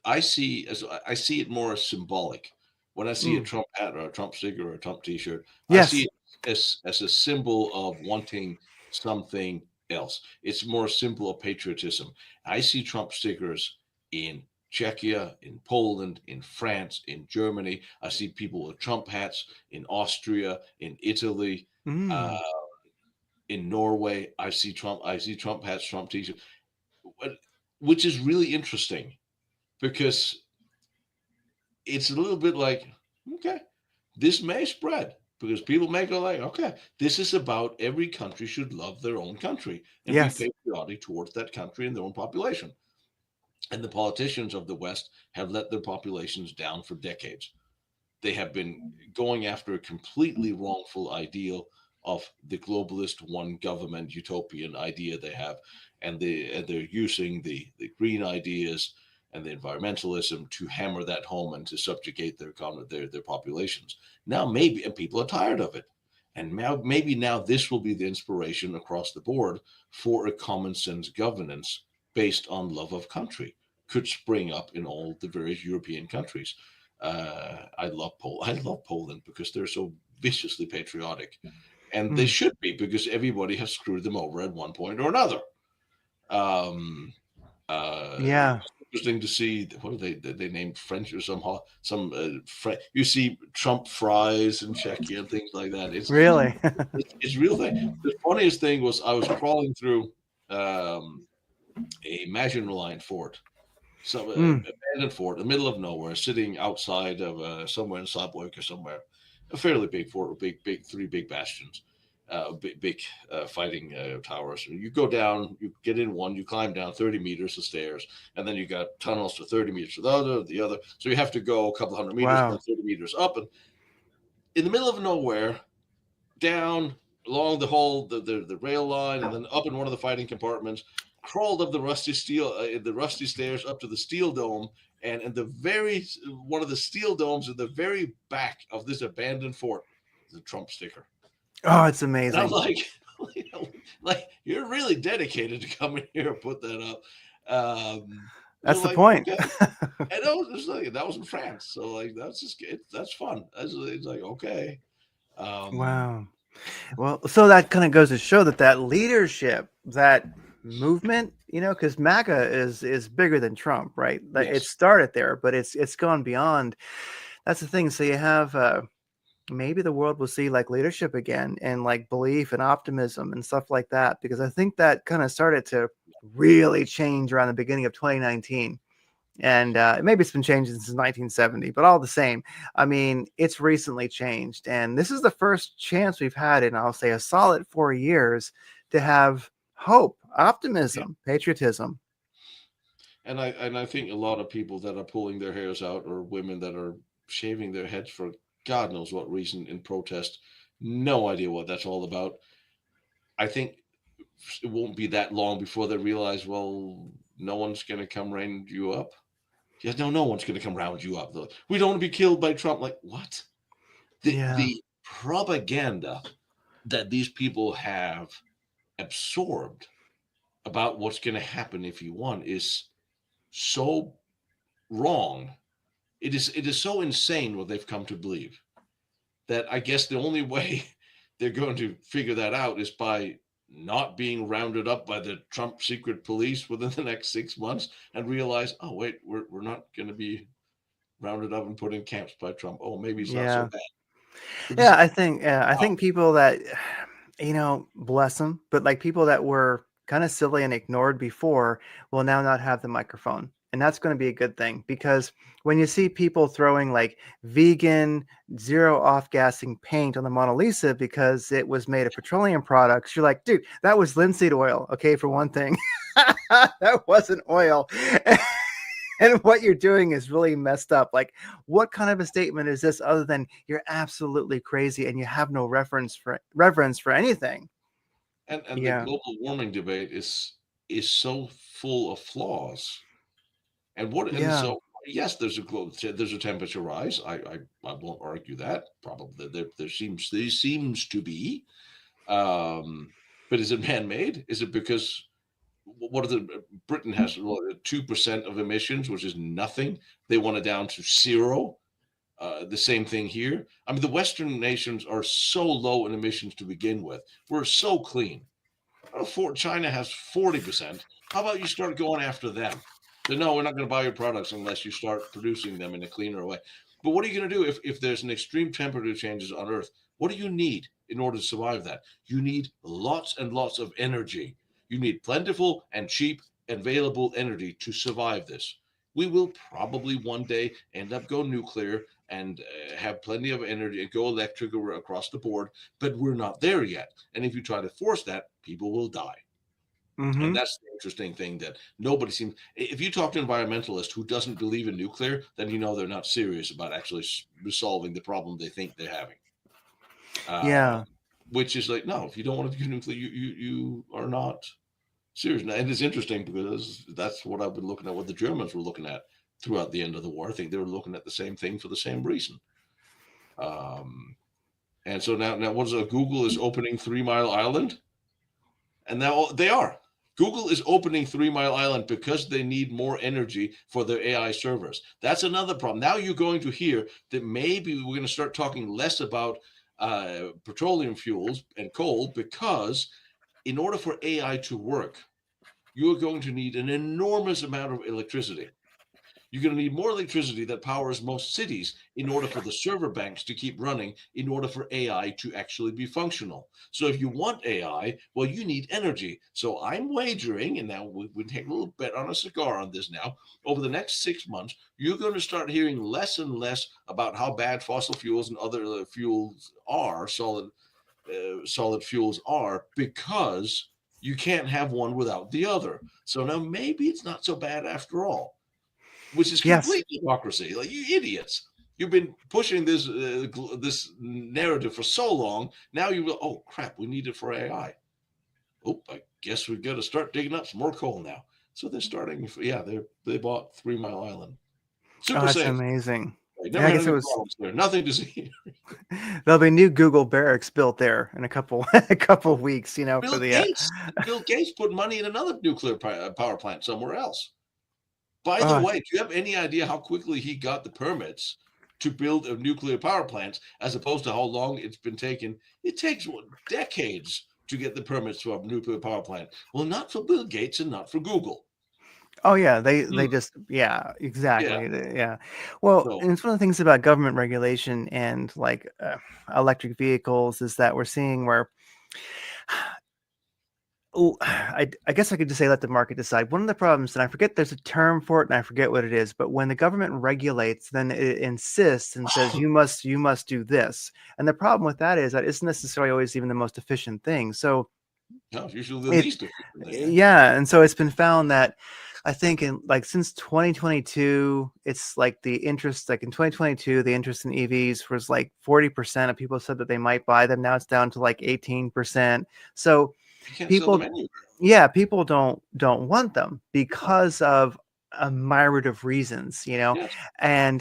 I see it more as symbolic. When I see a Mm. Trump hat or a Trump sticker or a Trump T-shirt, I see Yes. it as a symbol of wanting something else. It's more simple of patriotism. I see Trump stickers in Czechia, in Poland, in France, in Germany. I see people with Trump hats in Austria, in Italy, uh, Mm. in Norway. I see Trump hats, Trump T-shirts, which is really interesting because it's a little bit like, okay, this may spread because people may go like, okay, this is about every country should love their own country and be Yes. patriotic towards that country and their own population. And the politicians of the West have let their populations down for decades. They have been going after a completely wrongful ideal of the globalist one government utopian idea they have, and they're using the green ideas and the environmentalism to hammer that home and to subjugate their populations. Now maybe, and people are tired of it, and now this will be the inspiration across the board for a common sense governance based on love of country could spring up in all the various European countries. I love Poland. I love Poland because they're so viciously patriotic, and they Mm. should be because everybody has screwed them over at one point or another. Um, uh, Yeah. interesting to see. What are they named French or you see Trump fries in Czechia and things like that. Really? It's real thing. The funniest thing was I was crawling through um, a Maginot fort, some Mm, abandoned fort in the middle of nowhere, sitting outside of somewhere in Saarbrück or somewhere. A fairly big fort with three big bastions, big fighting towers. You go down, you get in one, you climb down 30 meters of stairs, and then you got tunnels to 30 meters to the other. So you have to go a couple hundred meters and then wow. 30 meters up. And in the middle of nowhere, down along the whole the rail line, and then up in one of the fighting compartments, crawled up the rusty stairs up to the steel dome, and in the very one of the steel domes in the very back of this abandoned fort, the Trump sticker. Oh, it's And I'm amazing. like, like you're really dedicated to coming here and put that up. But That's the like, point. okay. And that was in France, so like that's fun. It's like okay. Um, Wow. Well, so that kind of goes to show that that leadership, that movement, because MAGA is bigger than Trump, right? Like it yes. started there, but it's gone beyond. That's the thing. So you have maybe the world will see like leadership again and like belief and optimism and stuff like that, because I think that kind of started to really change around the beginning of 2019. And maybe it's been changing since 1970, but all the same, I mean, it's recently changed. And this is the first chance we've had in, I'll say, a solid 4 years to have hope, Yeah. optimism, patriotism. And I think a lot of people that are pulling their hairs out, or women that are shaving their heads for God knows what reason in protest, no idea what that's all about. I think it won't be that long before they realize, well, no one's going to come round you up. Yeah, no one's going to come round you up. Though. We don't want to be killed by Trump. Like what? Yeah. The propaganda that these people have absorbed about what's going to happen if you won is so wrong. It is so insane what they've come to believe that I guess the only way they're going to figure that out is by not being rounded up by the Trump secret police within the next 6 months, and realize, oh wait, we're not going to be rounded up and put in camps by Trump. Oh, maybe it's not so Yeah. bad. Yeah, Because I think people that, bless them, but like people that were kind of silly and ignored before will now not have the microphone. And that's going to be a good thing, because when you see people throwing like vegan, zero off gassing paint on the Mona Lisa because it was made of petroleum products, you're like, dude, that was linseed oil. Okay, for one thing, that wasn't oil. And what you're doing is really messed up. Like, what kind of a statement is this other than you're absolutely crazy and you have no reverence for anything? and the Yeah. global warming debate is so full of flaws. And Yeah. so yes, there's a temperature rise. I won't argue that. Probably there seems to be. Um, but is it man-made? Is it because what are the Britain has 2% of emissions, which is nothing. They want it down to zero. The same thing here. I mean, the Western nations are so low in emissions to begin with. We're so clean. China has 40%. How about you start going after them? No, we're not going to buy your products unless you start producing them in a cleaner way. But what are you going to do if there's an extreme temperature changes on Earth? What do you need in order to survive that? You need lots and lots of energy. You need plentiful and cheap available energy to survive this. We will probably one day end up go nuclear and have plenty of energy and go electric across the board, but we're not there yet. And if you try to force that, people will die. And Mm-hmm. that's the interesting thing that nobody seems. If you talk to an environmentalist who doesn't believe in nuclear, then you know they're not serious about actually solving the problem they think they're having. Uh, Yeah. which is like, no, if you don't want to do nuclear, you are not serious. And it's interesting because that's what I've been looking at. What the Germans were looking at throughout the end of the war. I think they were looking at the same thing for the same reason. Um, and so now what is it? Google is opening 3 Mile Island, and now they are. Google is opening 3 Mile Island because they need more energy for their AI servers. That's another problem. Now you're going to hear that maybe we're going to start talking less about petroleum fuels and coal, because in order for AI to work, you're going to need an enormous amount of electricity. You're going to need more electricity that powers most cities in order for the server banks to keep running, in order for AI to actually be functional. So if you want AI, well, you need energy. So I'm wagering, and now we take a little bet on a cigar on this now, over the next 6 months, you're going to start hearing less and less about how bad fossil fuels and other fuels are, solid fuels are, because you can't have one without the other. So now maybe it's not so bad after all, which is Yes. complete democracy. Like, you idiots, you've been pushing this narrative for so long. Now you will. Oh crap, we need it for AI. Oh, I guess we've got to start digging up some more coal now. So they're starting. Yeah, they bought 3 Mile Island. Oh, Super that's safe. amazing. Right, Yeah, never I had guess it any was. problems there. Nothing to see. There'll be new Google barracks built there in a couple a couple weeks. For Bill the. Gates. Bill Gates put money in another nuclear power plant somewhere else. By the Oh, way, do you have any idea how quickly he got the permits to build a nuclear power plant, as opposed to how long it's been taking? It takes decades to get the permits for a nuclear power plant. Well, not for Bill Gates and not for Google. oh yeah, they Hmm. just Yeah. exactly yeah. Well, So and it's one of the things about government regulation and like electric vehicles is that we're seeing where oh, I guess I could just say let the market decide. One of the problems, and I forget there's a term for it, and I forget what it is, but when the government regulates, then it insists and says you must do this. And the problem with that is that it's necessarily always even the most efficient thing. So no, it's usually the it least efficient thing. Yeah. yeah, and so it's been found that I think in like since 2022, it's like the interest like in 2022, the interest in EVs was like 40% of people said that they might buy them. Now it's down to like 18%. So You can't sell them people anywhere. yeah, people don't want them No. because of a myriad of reasons, Yes. and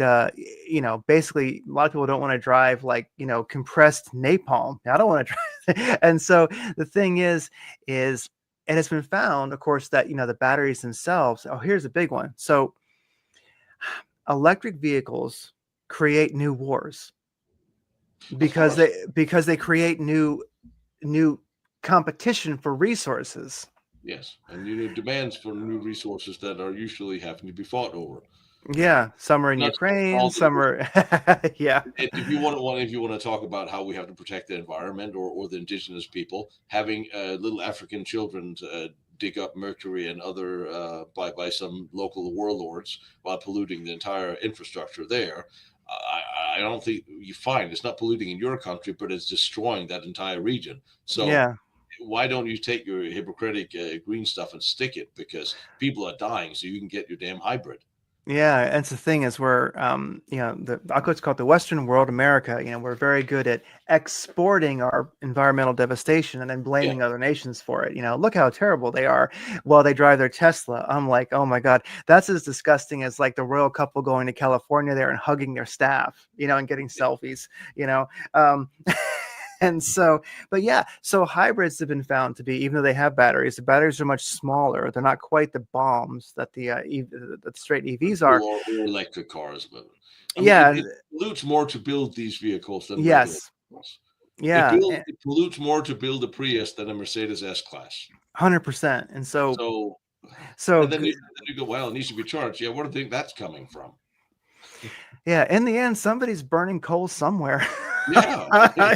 basically a lot of people don't want to drive like compressed napalm. I don't want to drive, and so the thing is, and it's been found, of course, that the batteries themselves. Oh, here's a big one. So electric vehicles create new wars Of because course. they create new competition for resources. Yes. And demands for new resources that are usually having to be fought over. Yeah, some are in Not so much Ukraine, all the some are yeah. if you want to talk about how we have to protect the environment, or the indigenous people, having little African children dig up mercury and other by some local warlords while polluting the entire infrastructure there. I don't think you find it's not polluting in your country, but it's destroying that entire region. So Yeah. why don't you take your hypocritic green stuff and stick it? Because people are dying, so you can get your damn hybrid. Yeah, and it's the thing is we're I'll let's call it the Western world, America, we're very good at exporting our environmental devastation and then Yeah. blaming other nations for it. Look how terrible they are while they drive their Tesla. I'm like, oh my God, that's as disgusting as like the royal couple going to California there and hugging their staff, and getting selfies, you know. Um and so but yeah, so hybrids have been found to be, even though they have batteries, the batteries are much smaller. They're not quite the bombs that the straight EVs are. Or electric cars. But I mean, Yeah. it pollutes more to build these vehicles than regular Yes. vehicles. Yeah. It pollutes more to build a Prius than a Mercedes S class. 100%. And so So, so and then you go, well, it needs to be charged. Yeah, where do you think that's coming from? yeah, in the end, somebody's burning coal somewhere. Yeah,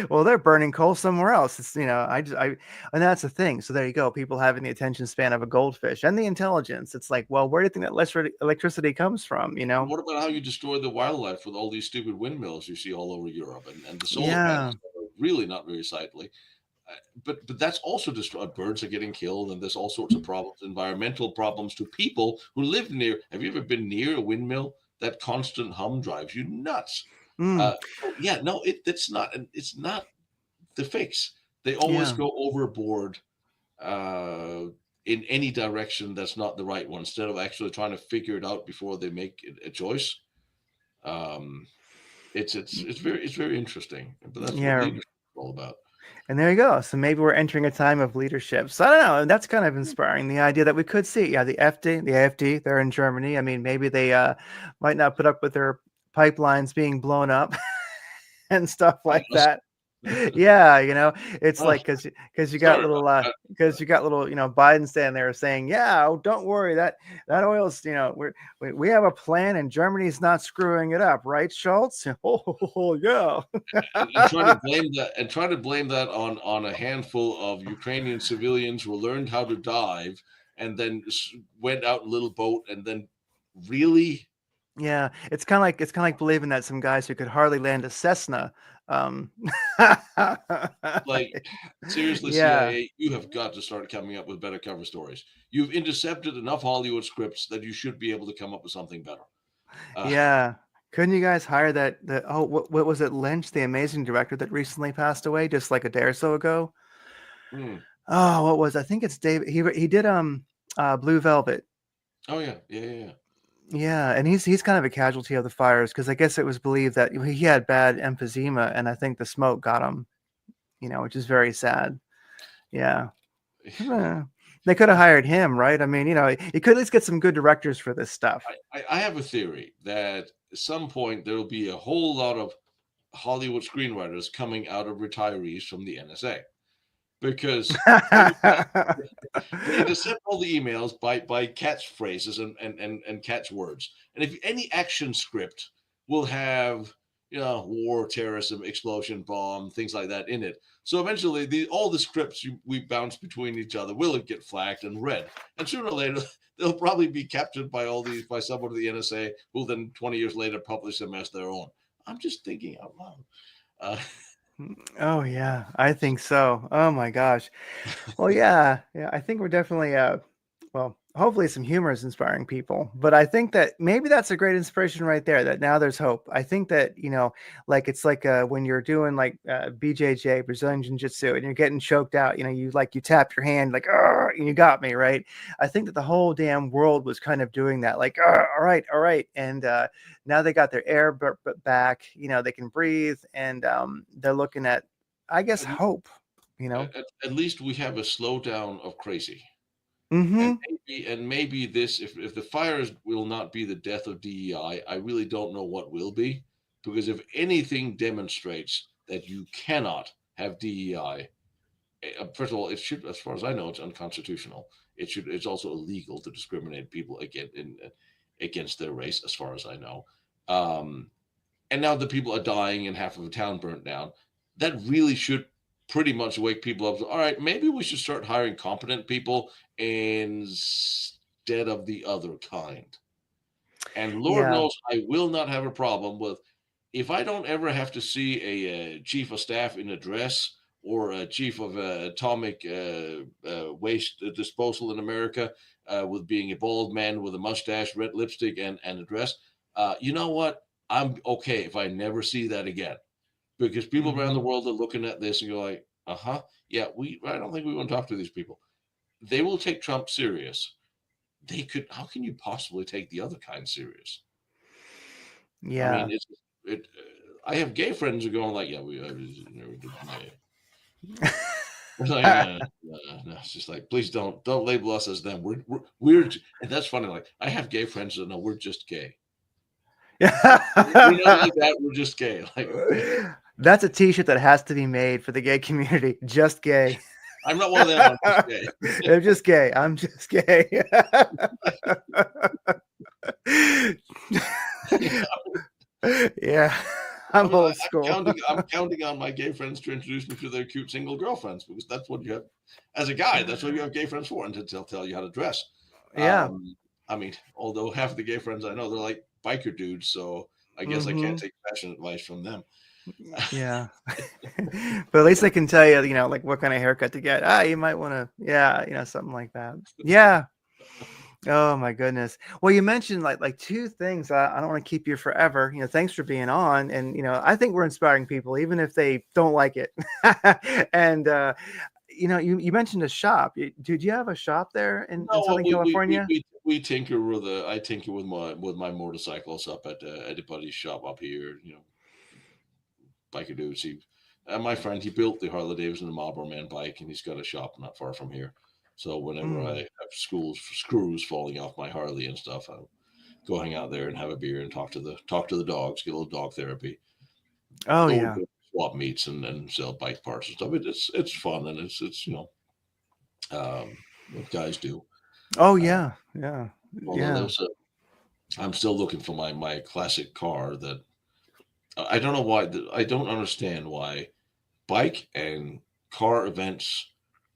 Well, they're burning coal somewhere else. It's and that's the thing. So there you go. People having the attention span of a goldfish and the intelligence. It's like, well, where do you think that less electricity comes from? what about how you destroy the wildlife with all these stupid windmills you see all over Europe, and the solar Yeah. panels that are really not very sightly? But that's also destroyed. Birds are getting killed, and there's all sorts of problems, environmental problems to people who live near. Have you ever been near a windmill? That constant hum drives you nuts. Mm, Yeah, no, it's not the fix. They always yeah. go overboard uh, in any direction that's not the right one, instead of actually trying to figure it out before they make a choice. Um, it's very interesting, but that's what Yeah. leadership is all about. And there you go. So maybe we're entering a time of leadership. So I don't know. That's kind of inspiring. The idea that we could see, yeah, the AfD, they're in Germany. I mean, maybe they might not put up with their pipelines being blown up and stuff like Us, that. Yeah, it's Oh, like because you got sorry little about Biden standing there saying, yeah, oh, don't worry, that oil's we have a plan and Germany's not screwing it up, right, Schultz? Oh yeah. and trying to blame that on a handful of Ukrainian civilians who learned how to dive and then went out in a little boat and then really Yeah, it's kind of like believing that some guys who could hardly land a Cessna, um, like seriously, yeah, CIA, you have got to start coming up with better cover stories. You've intercepted enough Hollywood scripts that you should be able to come up with something better. Uh, yeah. Couldn't you guys hire what was it, Lynch, the amazing director that recently passed away just like a day or so ago? hmm. Oh, what was I think it's David. He did Blue Velvet. Oh yeah, yeah, yeah, yeah. Yeah, and he's kind of a casualty of the fires because I guess it was believed that he had bad emphysema, and I think the smoke got him. Which is very sad. Yeah. Eh, They could have hired him, right? I mean, you could at least get some good directors for this stuff. I have a theory that at some point there will be a whole lot of Hollywood screenwriters coming out of retirees from the NSA because they intercept all the emails by catchphrases and catchwords. And if any action script will have war, terrorism, explosion, bomb, things like that in it. So eventually, all the scripts we bounce between each other will get flagged and read, and sooner or later they'll probably be captured by someone of the NSA, who then 20 years later publish them as their own. I'm just thinking out loud. Uh, Oh yeah, I think so. Oh my gosh. Well, yeah, yeah. I think we're definitely well, hopefully some humor is inspiring people. But I think that maybe that's a great inspiration right there. That now there's hope. I think that like it's like when you're doing like BJJ, Brazilian Jiu Jitsu, and you're getting choked out. You tap your hand like, "Arr," and you got me right. I think that the whole damn world was kind of doing that, like, all right, and now they got their air back. They can breathe, and they're looking at, I guess, at, hope. You know. at least we have a slowdown of crazy. And Mm-hmm. maybe this, if the fires will not be the death of DEI, I really don't know what will be, because if anything demonstrates that you cannot have DEI, first of all, it should, as far as I know, it's unconstitutional. It's also illegal to discriminate people against their race, as far as I know. Um, and now the people are dying and half of the town burnt down. That really should pretty much wake people up. All right, maybe we should start hiring competent people instead of the other kind. And Lord Yeah. knows I will not have a problem with, if I don't ever have to see a chief of staff in a dress or a chief of atomic waste disposal in America, with being a bald man with a mustache, red lipstick, and a dress. You know what? I'm okay if I never see that again, because people around the Mm-hmm. world are looking at this and go like, yeah, I don't think we want to talk to these people. They will take Trump serious. They could. How can you possibly take the other kind serious? I mean, Yeah. it. I have gay friends who are going like, yeah, we never did. It's like, no, it's just like, please don't label us as them. We're and that's funny. Like, I have gay friends that know we're just gay. We're not like that. We're just gay. Like, okay, That's a t-shirt that has to be made for the gay community. Just gay. I'm not one of them. I'm just gay. I'm just gay. I'm just gay. Yeah. I I'm mean, old school. I'm counting on my gay friends to introduce me to their cute single girlfriends, because that's what you have as a guy. That's what you have gay friends for, and they'll tell you how to dress. Yeah. I mean, although half of the gay friends I know, they're like biker dudes, so I guess I can't Mm-hmm. take fashion advice from them. Yeah. But at least they can tell you, like what kind of haircut to get. You might want to, yeah, something like that. Yeah. Oh my goodness. Well, you mentioned like two things. I don't want to keep you forever. Thanks for being on. And I think we're inspiring people, even if they don't like it. And you mentioned a shop. Did you have a shop there in No, well, Southern California? we tinker with I tinker with my motorcycles up at a buddy's shop up here. Biker dudes. My friend, he built the Harley Davidson and Marlboro Man bike, and he's got a shop not far from here. So whenever I Mm. have screws falling off my Harley and stuff, I'll go hang out there and have a beer and talk to the dogs, get a little dog therapy. Oh Old yeah. swap meets and sell bike parts and stuff. It's fun, and it's what guys do. Oh Uh, yeah, yeah, although yeah. I'm still looking for my classic car that I don't know why I don't understand why bike and car events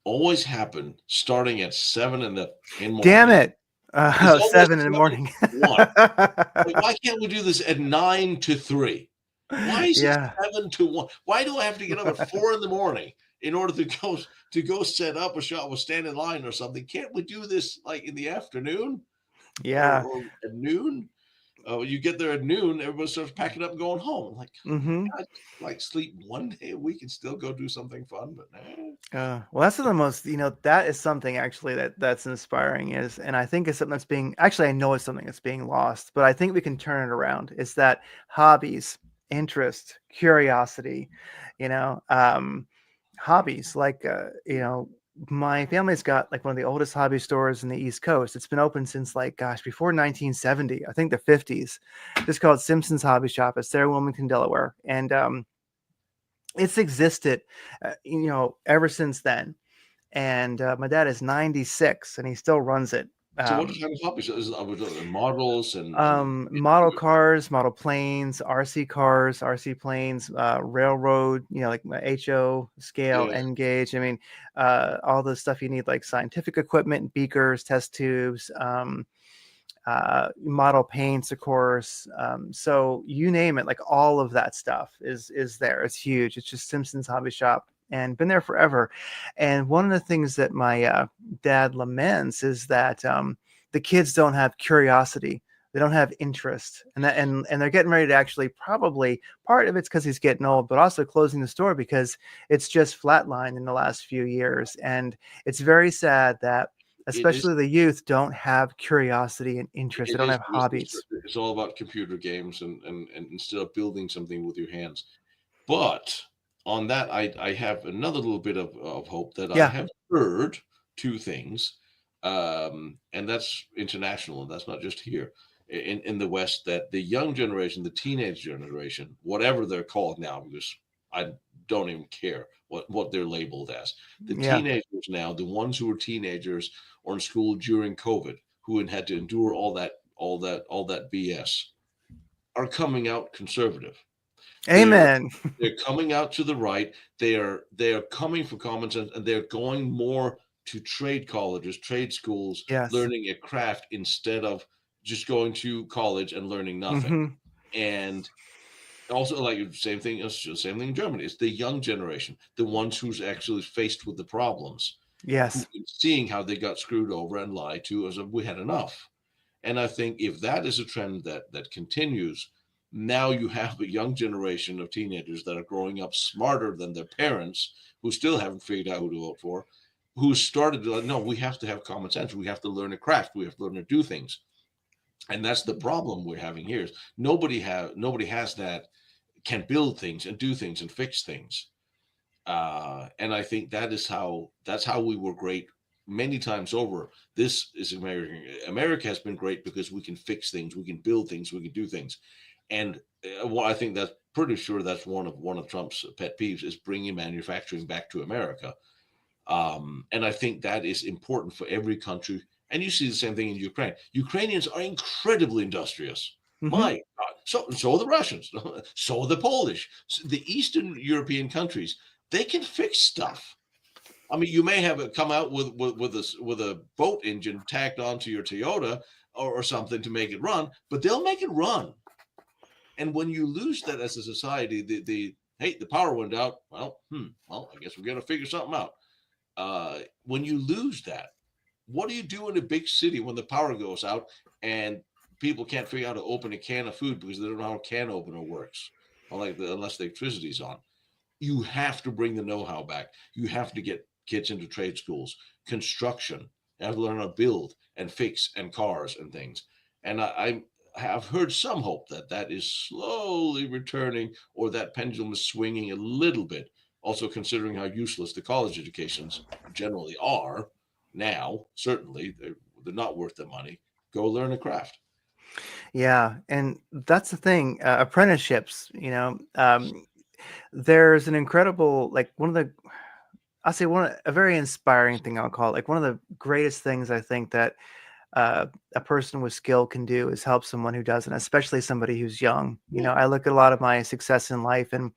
always happen starting at 7 in Damn morning. it. It's always 7 in the 7 morning. to 1. Like, why can't we do this at 9 to 3? Why is it Yeah. 7 to 1? Why do I have to get up at 4 in the morning in order to go set up a shop or stand in line or something? Can't we do this like in the afternoon Yeah. or at noon? You get there at noon, everyone starts packing up and going home. I'm like, Mhm. I just like sleep one day a week and still go do something fun, but Well, that's the most, that is something actually that's inspiring is, and I think it's something that's being, actually, I know it's something that's being lost, but I think we can turn it around. Is that hobbies, interest, curiosity, you know, hobbies like, my family's got like one of the oldest hobby stores in the East Coast. It's been open since like, gosh, before 1970, I think the 50s. It's called Simpson's Hobby Shop. It's there in Wilmington, Delaware. And, it's existed, ever since then. And my dad is 96 and he still runs it. so what Um, kind of hobbies? Models and Model cars, model planes, RC cars, RC planes, railroad, like HO, scale, yeah, N gauge. I mean, all the stuff you need, like scientific equipment, beakers, test tubes, model paints, of course. So you name it, like all of that stuff is there. It's huge. It's just Simpson's Hobby Shop and been there forever. And one of the things that my dad laments is that the kids don't have curiosity. They don't have interest, and they're getting ready to actually, probably part of it's because he's getting old, but also closing the store because it's just flatlined in the last few years. And it's very sad that it is. especially the youth don't have curiosity and interest. They It don't is have useless. hobbies. It's all about computer games and instead of building something with your hands. But on that, I have another little bit of hope that I Yeah. have heard two things, and that's international, and that's not just here in the West. That the young generation, the teenage generation, whatever they're called now, because I don't even care what they're labeled as. The Yeah. teenagers now, the ones who were teenagers or in school during COVID, who had to endure all that BS, are coming out conservative. They're Amen. they're coming out to the right. They are coming for common sense, and they're going more to trade colleges, trade schools, Yes. learning a craft instead of just going to college and learning nothing. Hmm. And also, like same thing in Germany. It's the young generation, the ones who's actually faced with the problems, who Yes. seeing how they got screwed over and lied to, as if we had enough. And I think if that is a trend that continues, now you have a young generation of teenagers that are growing up smarter than their parents, who still haven't figured out who to vote for, who started to like, no, we have to have common sense. We have to learn a craft. We have to learn to do things. And that's the problem we're having here. Is nobody has that, can build things and do things and fix things. And I think that's how we were great many times over. This is America. America has been great because we can fix things, we can build things, we can do things. And well, I think that's pretty sure that's one of Trump's pet peeves is bringing manufacturing back to America. And I think that is important for every country. And you see the same thing in Ukraine. Ukrainians are incredibly industrious. Hmm. My God. So are the Russians, so are the Polish, the Eastern European countries. They can fix stuff. I mean, you may have it come out with a boat engine tacked onto your Toyota or something to make it run, but they'll make it run. And when you lose that as a society, the hey, the power went out. Well, I guess we got to figure something out. When you lose that, what do you do in a big city when the power goes out and people can't figure out how to open a can of food because they don't know how a can opener works, unless the electricity's on? You have to bring the know-how back. You have to get kids into trade schools, construction. You have to learn how to build and fix and cars and things. And I have heard some hope that that is slowly returning, or that pendulum is swinging a little bit. Also, considering how useless the college educations generally are now, certainly they're not worth the money. Go learn a craft. Yeah, and that's the thing. Apprenticeships. There's an incredible, like one of the, I'll say a very inspiring thing I'll call it, like one of the greatest things I think that a person with skill can do is help someone who doesn't, especially somebody who's young. You Yeah, know, I look at a lot of my success in life, and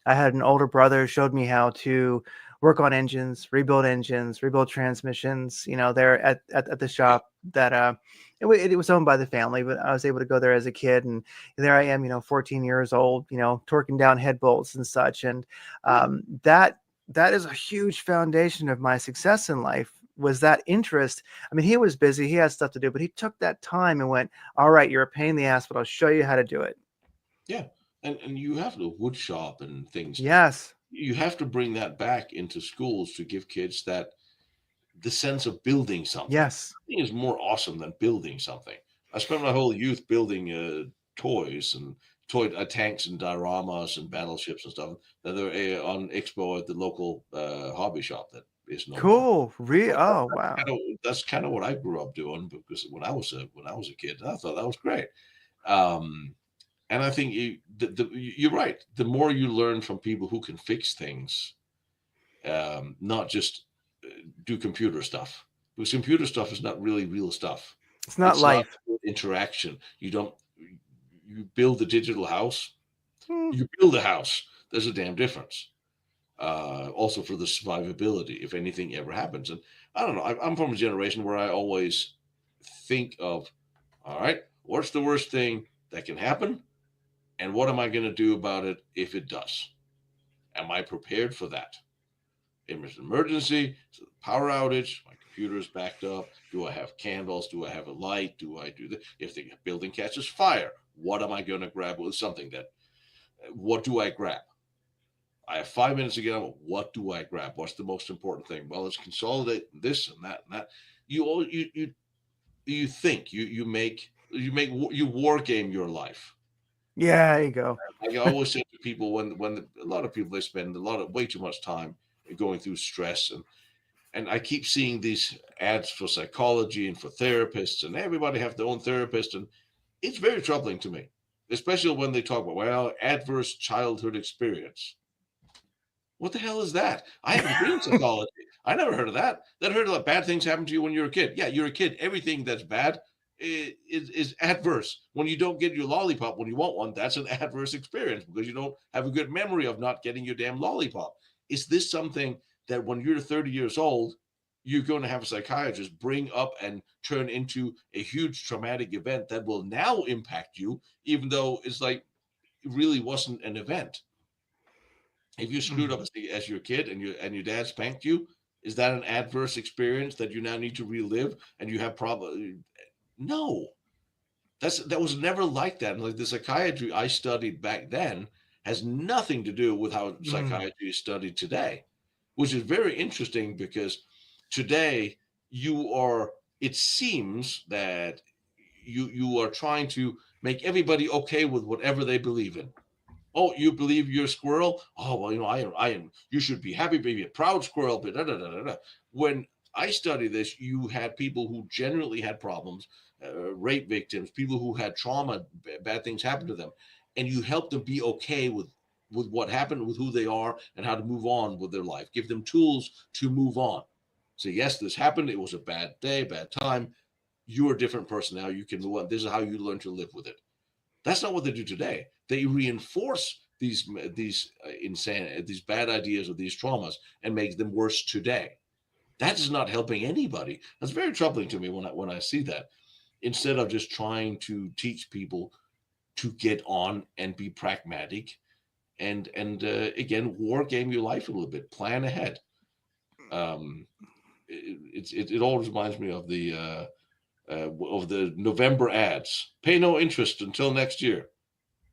I had an older brother who showed me how to work on engines, rebuild transmissions. You know, there at the yeah, shop that it was owned by the family, but I was able to go there as a kid, and there I am, 14 years old, torquing down head bolts and such, and yeah. that is a huge foundation of my success in life, was that interest. I mean, he was busy, he had stuff to do, but he took that time and went, all right, you're a pain in the ass, but I'll show you how to do it. Yeah. And you have the wood shop and things. Yes. You have to bring that back into schools to give kids that the sense of building something. Yes. Nothing is more awesome than building something. I spent my whole youth building toys and toy tanks and dioramas and battleships and stuff that are on expo at the local hobby shop that is no more. Cool. Well, Oh, wow. that's kind of what I grew up doing because when I was a kid, I thought that was great. Um, and I think you're right. The more you learn from people who can fix things, not just do computer stuff, because computer stuff is not really real stuff. It's not It's not life. interaction. You don't. You build a digital house. Hmm. You build a house. There's a damn difference. Also for the survivability if anything ever happens. And I don't know. I'm from a generation where I always think of, all right, what's the worst thing that can happen? And what am I going to do about it if it does? Am I prepared for that? If there's an emergency, power outage, my computer is backed up. Do I have candles? Do I have a light? Do I do that? If the building catches fire, what am I going to grab with something that, what do I grab? I have 5 minutes to get on. What do I grab? What's the most important thing? Well, let's consolidate this and that and that. You all you think you war game your life. Yeah, there you go. Like I always say to people when a lot of people they spend a lot of way too much time going through stress and I keep seeing these ads for psychology and for therapists and everybody have their own therapist and it's very troubling to me, especially when they talk about adverse childhood experience. What the hell is that? I have a degree in psychology. I never heard of that. That heard of bad things happen to you when you're a kid. Yeah, you're a kid. Everything that's bad is adverse. When you don't get your lollipop when you want one, that's an adverse experience because you don't have a good memory of not getting your damn lollipop. Is this something that when you're 30 years old, you're going to have a psychiatrist bring up and turn into a huge traumatic event that will now impact you, even though it's like it really wasn't an event? If you screwed Mm. up as your kid and your dad spanked you, is that an adverse experience that you now need to relive and you have problem? No, that was never like that. And like the psychiatry I studied back then has nothing to do with how Mm. psychiatry is studied today, which is very interesting because today you are. It seems that you are trying to make everybody okay with whatever they believe in. Oh, you believe you're a squirrel? Oh, well, I am. You should be happy, be a proud squirrel. But da, da, da, da, da. When I studied this, you had people who generally had problems, rape victims, people who had trauma, bad things happen to them, and you help them be okay with what happened, with who they are, and how to move on with their life. Give them tools to move on. So yes, this happened. It was a bad day, bad time. You're a different person now. You can move on. This is how you learn to live with it. That's not what they do today. They reinforce these bad ideas or these traumas and make them worse today. That is not helping anybody. That's very troubling to me when I see that. Instead of just trying to teach people to get on and be pragmatic and again war game your life a little bit, plan ahead. Um, it always reminds me of the November ads. Pay no interest until next year.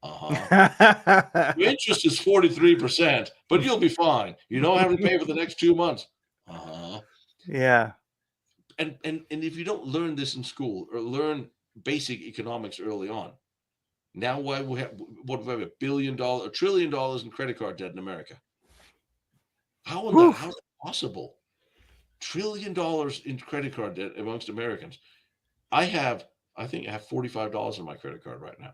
Uh huh. Your interest is 43%, but you'll be fine. You don't have to pay for the next 2 months. Uh-huh. Yeah. And if you don't learn this in school or learn basic economics early on, now why we have what we have $1 trillion in credit card debt in America? Whew. How is that possible? $1 trillion in credit card debt amongst Americans. I have I think I have $45 on my credit card right now.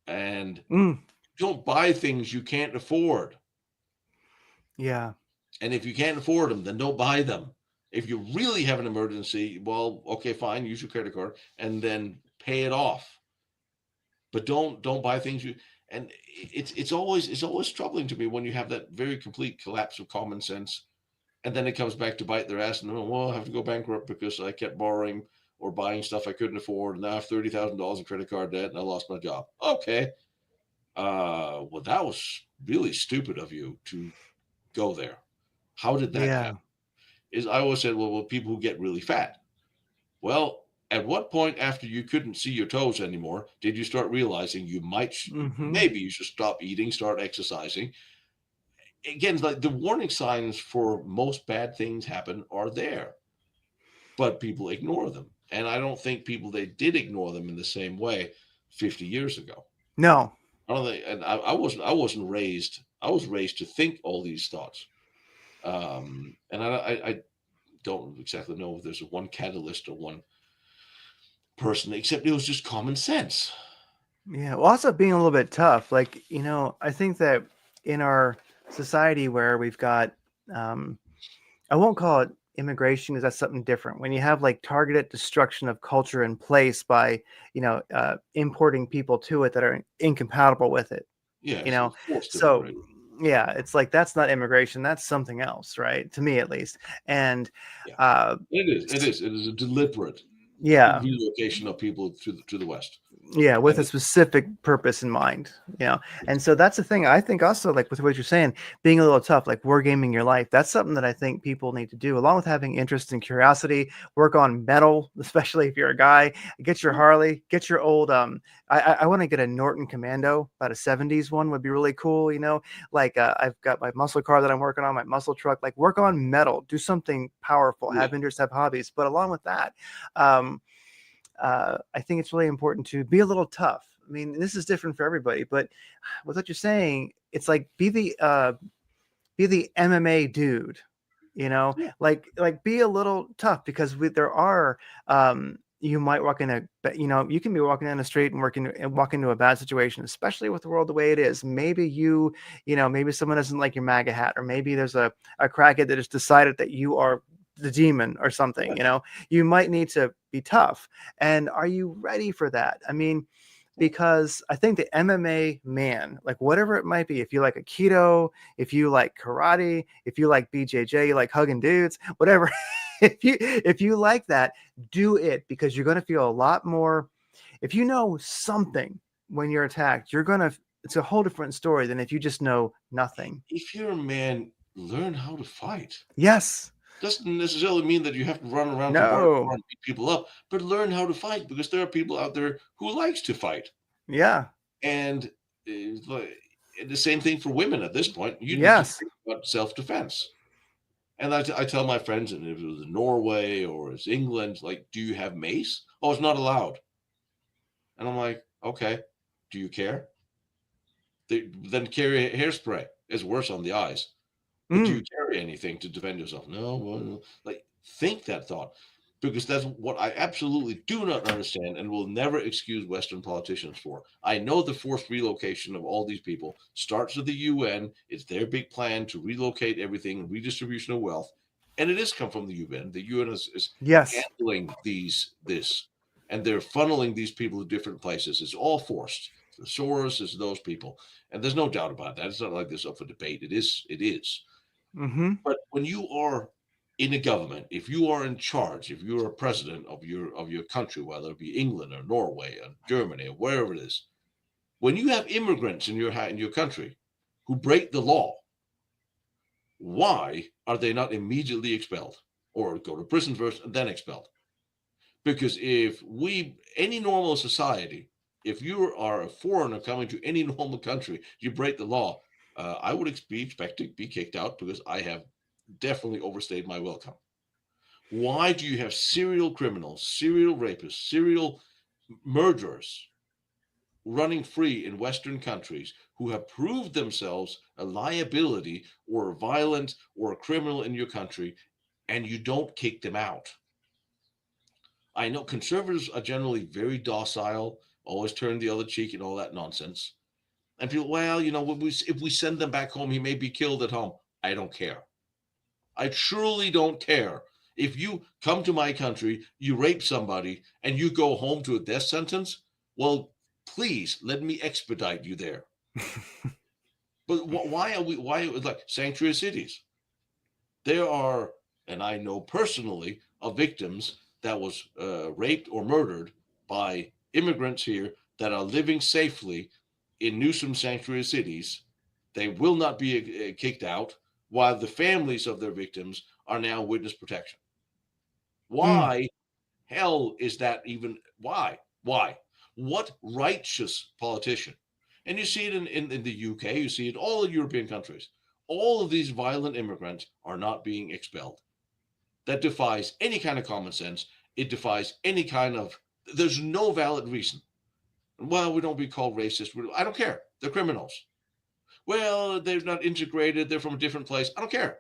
And Mm. don't buy things you can't afford. Yeah. And if you can't afford them, then don't buy them. If you really have an emergency, well, okay, fine, use your credit card and then pay it off. But don't buy things you and it's always troubling to me when you have that very complete collapse of common sense, and then it comes back to bite their ass, and well, I have to go bankrupt because I kept borrowing or buying stuff I couldn't afford, and now I have $30,000 in credit card debt, and I lost my job. Okay, well, that was really stupid of you to go there. How did that Yeah. happen? Is I always said, well, people who get really fat. Well, at what point after you couldn't see your toes anymore did you start realizing you might Hmm. maybe you should stop eating, start exercising? Again, like the warning signs for most bad things happen are there, but people ignore them. And I don't think people they did ignore them in the same way 50 years ago. No. I don't think, and I wasn't raised. I was raised to think all these thoughts. And I don't exactly know if there's one catalyst or one person, except it was just common sense. Yeah. Well, also being a little bit tough. Like, I think that in our society where we've got, um, I won't call it immigration because that's something different. When you have like targeted destruction of culture in place by, importing people to it that are incompatible with it, you Yes, know? it's forced So, immigration. yeah, it's like that's not immigration. That's something else, right? To me, at least. And, Yeah, uh, it is. It is. It is a deliberate yeah, relocation of people to the west. yeah, with And a specific purpose in mind, and so that's the thing I think also, like with what you're saying, being a little tough, like wargaming your life, that's something that I think people need to do along with having interest and curiosity. Work on metal, especially if you're a guy. Get your Harley, get your old I want to get a Norton Commando, about a 70s one would be really cool, like I've got my muscle car that I'm working on, my muscle truck. Like work on metal, do something powerful, yeah, have interests, have hobbies, but along with that, I think it's really important to be a little tough. I mean, this is different for everybody, but with what you're saying, it's like be the MMA dude, yeah, like be a little tough because there are you might walk in you can be walking down the street and walk into a bad situation, especially with the world the way it is. Maybe maybe someone doesn't like your MAGA hat, or maybe there's a crackhead that has decided that you are the demon or something. yeah. You might need to be tough. And are you ready for that? I mean, because I think the MMA man, like whatever it might be, if you like Aikido, if you like karate, if you like BJJ, you like hugging dudes, whatever, if you like that, do it, because you're going to feel a lot more. If you know something when you're attacked, it's a whole different story than if you just know nothing. If you're a man, learn how to fight. Yes. Doesn't necessarily mean that you have to run around to bar No. and beat people up, but learn how to fight because there are people out there who likes to fight. Yeah. And like, the same thing for women at this point. You need to Yes. think about self-defense. And I tell my friends, and if it was Norway or it's England, like, do you have mace? Oh, it's not allowed. And I'm like, okay, do you care? Then carry hairspray. It's worse on the eyes. But do you Mm. carry anything to defend yourself? No, well, like think that thought, because that's what I absolutely do not understand and will never excuse Western politicians for. I know the forced relocation of all these people starts with the UN. It's their big plan to relocate everything, redistribution of wealth, and it is come from the UN. The UN is Yes. handling this, and they're funneling these people to different places. It's all forced. The Soros is those people, and there's no doubt about that. It's not like this up for debate. It is. It is. Mm-hmm. But when you are in a government, if you are in charge, if you're a president of your country, whether it be England or Norway or Germany or wherever it is, when you have immigrants in your country who break the law, why are they not immediately expelled or go to prison first and then expelled? Because if any normal society, if you are a foreigner coming to any normal country, you break the law, I would be expected to be kicked out because I have definitely overstayed my welcome. Why do you have serial criminals, serial rapists, serial murderers running free in Western countries who have proved themselves a liability or a violent or a criminal in your country, and you don't kick them out? I know conservatives are generally very docile, always turn the other cheek and all that nonsense. And people, well, if we send them back home, he may be killed at home. I don't care. I truly don't care. If you come to my country, you rape somebody, and you go home to a death sentence, well, please let me expedite you there. But why like sanctuary cities? There are, and I know personally of victims that was raped or murdered by immigrants here that are living safely in Newsom sanctuary cities. They will not be kicked out, while the families of their victims are now witness protection. Why hell is that even? Why? What righteous politician? And you see it in the UK, you see it all in European countries. All of these violent immigrants are not being expelled. That defies any kind of common sense. It defies any kind of, there's no valid reason. Well, we don't be called racist. I don't care. They're criminals. Well, they're not integrated. They're from a different place. I don't care.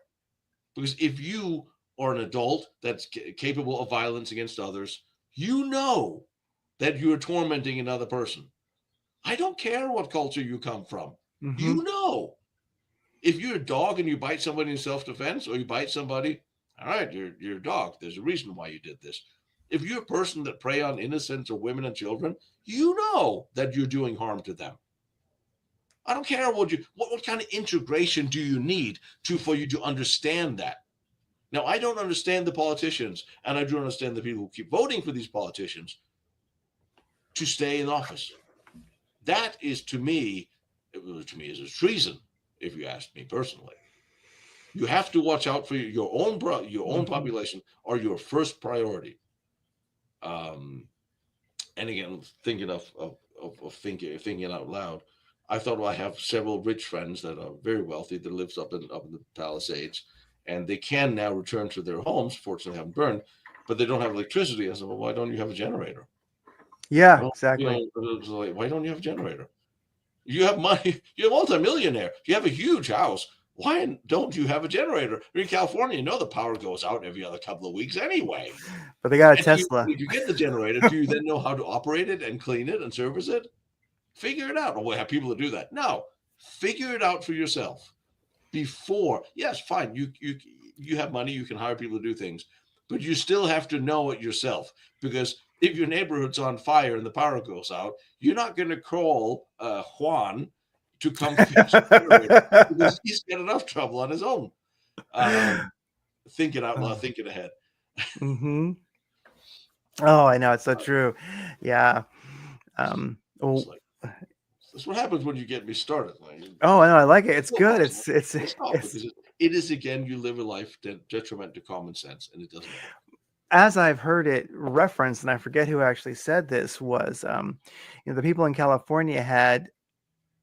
Because if you are an adult that's capable of violence against others, you know that you're tormenting another person. I don't care what culture you come from. You know. If you're a dog and you bite somebody in self-defense, or you bite somebody, all right, you're a dog. There's a reason why you did this. If you're a person that prey on innocents or women and children, you know that you're doing harm to them. I don't care what kind of integration do you need for you to understand that. Now, I don't understand the politicians, and I do understand the people who keep voting for these politicians to stay in office. That is, to me is a treason, if you ask me personally. You have to watch out for your own population, or your first priority. And again, thinking of thinking out loud, I thought, well, I have several rich friends that are very wealthy that lives up in the Palisades, and they can now return to their homes. Fortunately, haven't burned, but they don't have electricity. I said, well, why don't you have a generator? Yeah, well, exactly. Why don't you have a generator? You have money. You're a multimillionaire. You have a huge house. Why don't you have a generator? You're in California, the power goes out every other couple of weeks anyway. But they got a Tesla. If you get the generator, do you then know how to operate it and clean it and service it? Figure it out. Or we have people that do that. No, figure it out for yourself before. Yes, fine. You have money. You can hire people to do things, but you still have to know it yourself, because if your neighborhood's on fire and the power goes out, you're not going to call Juan to come fix it, because he's got enough trouble on his own. Thinking out loud, thinking ahead. Oh, I know, it's so true. Yeah. That's what happens when you get me started. Oh, I know, I like it. It's good. It is, again, you live a life detriment to common sense, and it doesn't work. As I've heard it referenced, and I forget who actually said this, was the people in California had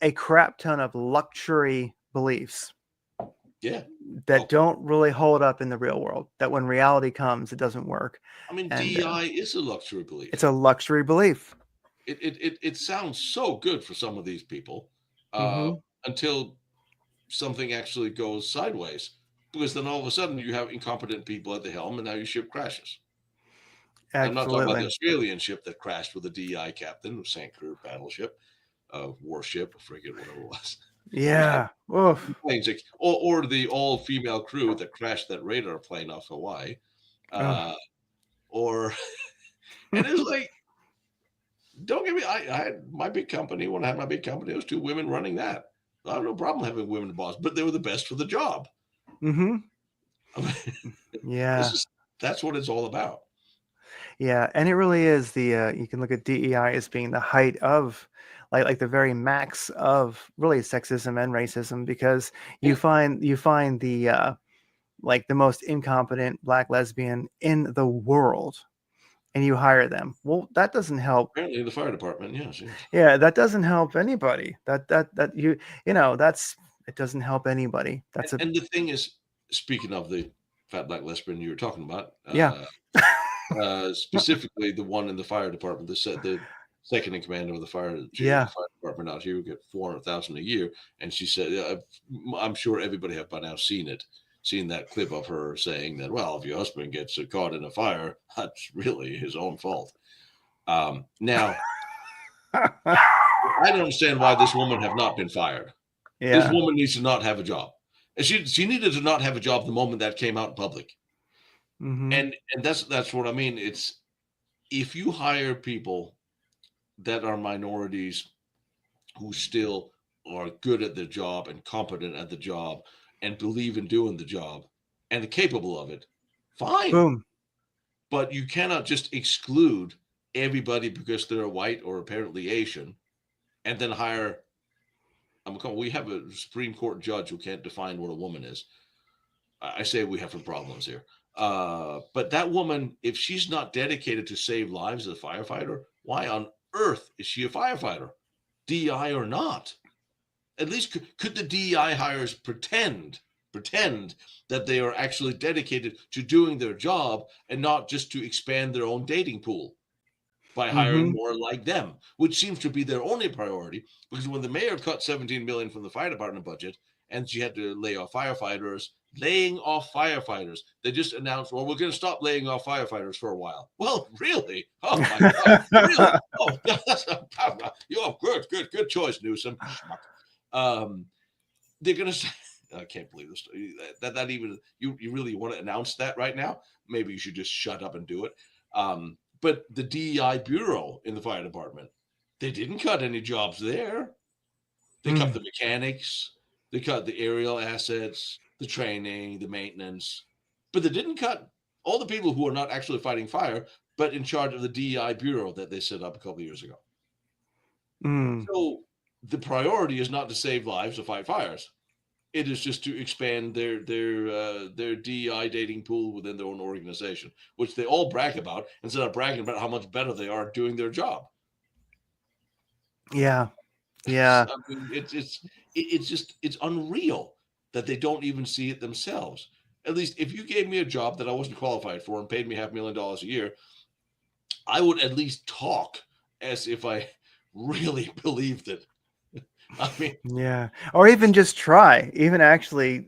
a crap ton of luxury beliefs. Yeah. That don't really hold up in the real world. That when reality comes, it doesn't work. I mean, DEI is a luxury belief. It's a luxury belief. It sounds so good for some of these people until something actually goes sideways, because then all of a sudden you have incompetent people at the helm, and now your ship crashes. Absolutely. I'm not talking about the Australian ship that crashed with a DEI captain who sank her battleship, warship, frigate, whatever it was. Yeah. Planes, or the all-female crew that crashed that radar plane off Hawaii. Or, and it was like, don't get me, I had my big company. When I had my big company, there was 2 women running that. I have no problem having women boss, but they were the best for the job. Yeah. That's what it's all about. Yeah, and it really is you can look at DEI as being the height of like the very max of really sexism and racism, because you find the like the most incompetent Black lesbian in the world, and you hire them. Well, that doesn't help. Apparently, the fire department, yes. Yeah, that doesn't help anybody. It doesn't help anybody. And the thing is, speaking of the fat Black lesbian you were talking about, specifically the one in the fire department, the second in command of the fire department out here, who get $400,000 a year, and she said, I'm sure everybody have by now seen that clip of her saying that, well, if your husband gets caught in a fire, that's really his own fault. Now, I don't understand why this woman have not been fired. This Yeah. woman needs to not have a job. And she needed to not have a job the moment that came out in public. Mm-hmm. And that's what I mean. It's if you hire people that are minorities who still are good at their job and competent at the job and believe in doing the job and are capable of it, fine. Boom. But you cannot just exclude everybody because they're white or apparently Asian and then hire. We have a Supreme Court judge who can't define what a woman is. I say we have some problems here. But that woman, if she's not dedicated to save lives as a firefighter, why on earth is she a firefighter, DEI or not? At least could the DEI hires pretend that they are actually dedicated to doing their job and not just to expand their own dating pool by hiring Mm-hmm. more like them, which seems to be their only priority. Because when the mayor cut 17 million from the fire department budget and she had to lay off firefighters, they just announced, well, we're going to stop laying off firefighters for a while. Well, really? Oh my God, really? Oh, you're good choice, Newsom. They're going to say, I can't believe this. That even you really want to announce that right now? Maybe you should just shut up and do it. But the DEI bureau in the fire department, they didn't cut any jobs there. They cut the mechanics, they cut the aerial assets, the training, the maintenance, but they didn't cut all the people who are not actually fighting fire, but in charge of the DEI bureau that they set up a couple of years ago. Mm. So the priority is not to save lives or fight fires. It is just to expand their DEI dating pool within their own organization, which they all brag about instead of bragging about how much better they are doing their job. Yeah. Yeah. I mean, it's unreal that they don't even see it themselves. At least if you gave me a job that I wasn't qualified for and paid me $500,000 a year, I would at least talk as if I really believed it. I mean, Yeah. Or even just try, even actually,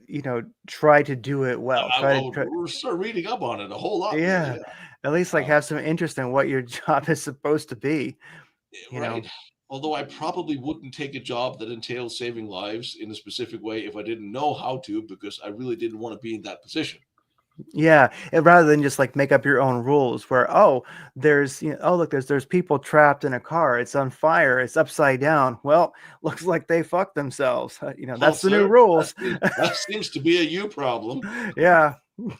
try to do it well. I would start reading up on it a whole lot more. Yeah. Yeah, At least like uh, have some interest in what your job is supposed to be, you know. right. Although I probably wouldn't take a job that entails saving lives in a specific way if I didn't know how to, because I really didn't want to be in that position. Yeah, and rather than just like make up your own rules where, oh, oh, look, there's people trapped in a car, it's on fire, it's upside down. Well, looks like they fucked themselves. Oh, That's the new sir, rules. that seems to be a you problem. Yeah.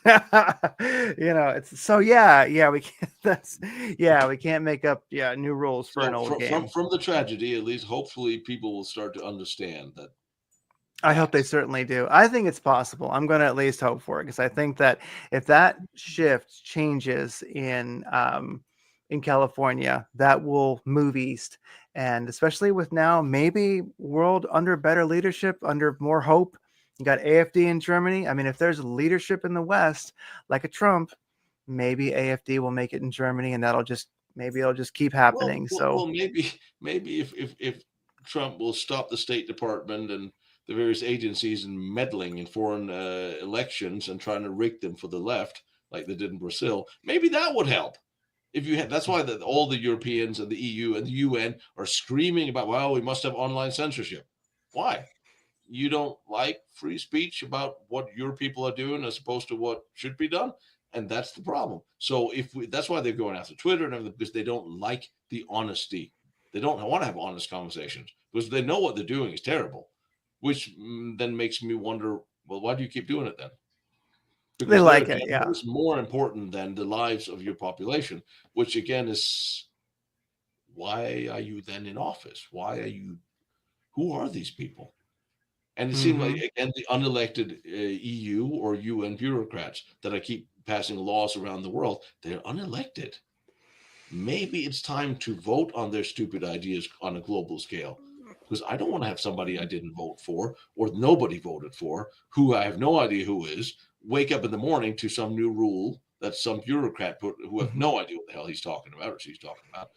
It's so yeah, we can't we can't make up new rules for an So old game. from the tragedy, at least hopefully people will start to understand that. I hope they certainly do. I think it's possible. I'm going to at least hope for it because I think that if that shift changes in California, that will move east, and especially with now maybe world under better leadership, under more hope. You got AFD in Germany. I mean, if there's leadership in the West like a Trump, maybe AFD will make it in Germany, and maybe it'll just keep happening. So Maybe if Trump will stop the State Department and the various agencies and meddling in foreign elections and trying to rig them for the left, like they did in Brazil, maybe that would help. That's why all the Europeans and the EU and the UN are screaming about, well, we must have online censorship. Why? You don't like free speech about what your people are doing as opposed to what should be done, and that's the problem. So that's why they're going after Twitter and everything, because they don't like the honesty. They don't want to have honest conversations because they know what they're doing is terrible, which then makes me wonder, well, why do you keep doing it then? they Because their like it. agenda Yeah. is more important than the lives of your population, which again is, why are you then in office? Who are these people? And it seemed like, again, the unelected EU or UN bureaucrats that I keep passing laws around the world, they're unelected. Maybe it's time to vote on their stupid ideas on a global scale. Because I don't want to have somebody I didn't vote for or nobody voted for, who I have no idea who is, wake up in the morning to some new rule that some bureaucrat put, who have no idea what the hell he's talking about or she's talking about,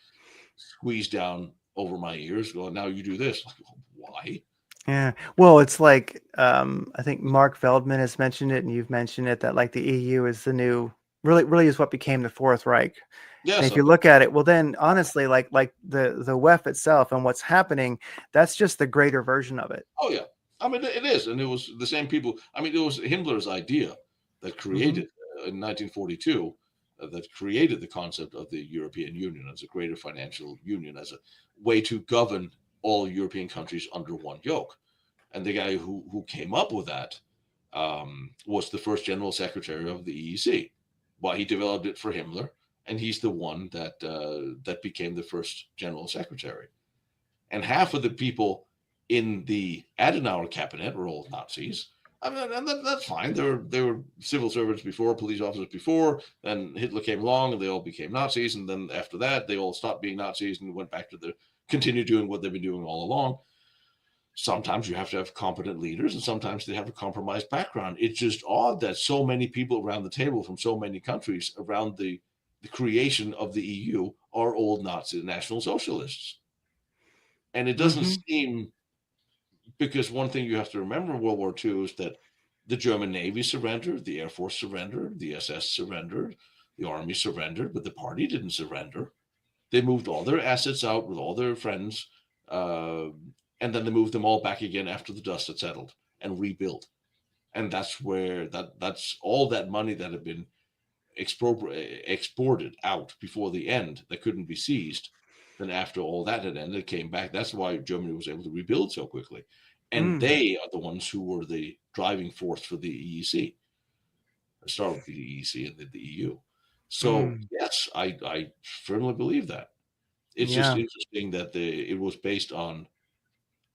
squeeze down over my ears. Well, now you do this. Like, why? Yeah. Well, it's like I think Mark Feldman has mentioned it, and you've mentioned it that like the EU is the new really is what became the Fourth Reich, Yeah, And if you something. look at it, well, then honestly, like the WEF itself and what's happening, that's just the greater version of it. Oh yeah, I mean it is, and it was the same people. I mean, it was Himmler's idea that Mm-hmm. created in 1942 that created the concept of the European Union as a greater financial union, as a way to govern all European countries under one yoke. And the guy who came up with that was the first general secretary of the EEC. Well, he developed it for Himmler, and he's the one that became the first general secretary. And half of the people in the Adenauer cabinet were all Nazis. I mean, and that's fine. They were civil servants before, police officers before. Then Hitler came along, and they all became Nazis. And then after that, they all stopped being Nazis and went back to continue doing what they've been doing all along. Sometimes you have to have competent leaders, and sometimes they have a compromised background. It's just odd that so many people around the table from so many countries around the creation of the EU are old Nazi National Socialists. And it doesn't Mm-hmm. seem, because one thing you have to remember in World War II is that the German Navy surrendered, the Air Force surrendered, the SS surrendered, the Army surrendered, but the party didn't surrender. They moved all their assets out with all their friends, uh, and then they moved them all back again after the dust had settled and rebuilt. And that's where that's all that money that had been exported out before the end that couldn't be seized. Then after all that had ended, it came back. That's why Germany was able to rebuild so quickly. And Mm. they are the ones who were the driving force for the EEC. Start with the EEC and then the EU. So Mm. yes, I firmly believe that. It's just Yeah. interesting that it was based on,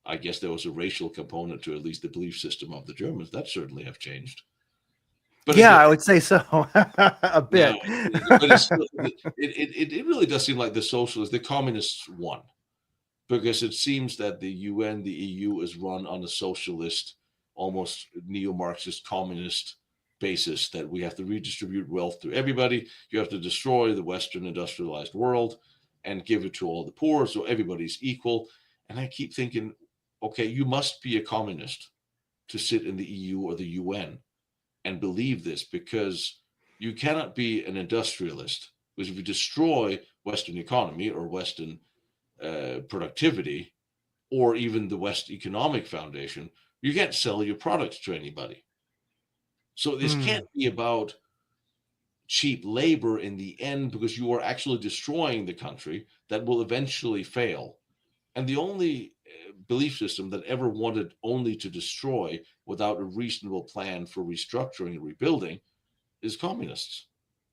I guess there was a racial component to at least the belief system of the Germans. That certainly have changed. But Yeah, again, I would say so. A yeah, bit. but it's still, it really does seem like the socialists, the communists won, because it seems that the UN, the EU is run on a socialist, almost neo-Marxist communist basis, that we have to redistribute wealth to everybody. You have to destroy the Western industrialized world and give it to all the poor so everybody's equal. And I keep thinking, okay, you must be a communist to sit in the EU or the UN and believe this, because you cannot be an industrialist. Because if you destroy Western economy or Western productivity, or even the West Economic Foundation, you can't sell your products to anybody. So this Mm. can't be about cheap labor in the end, because you are actually destroying the country that will eventually fail. And the only belief system that ever wanted only to destroy without a reasonable plan for restructuring and rebuilding is communists.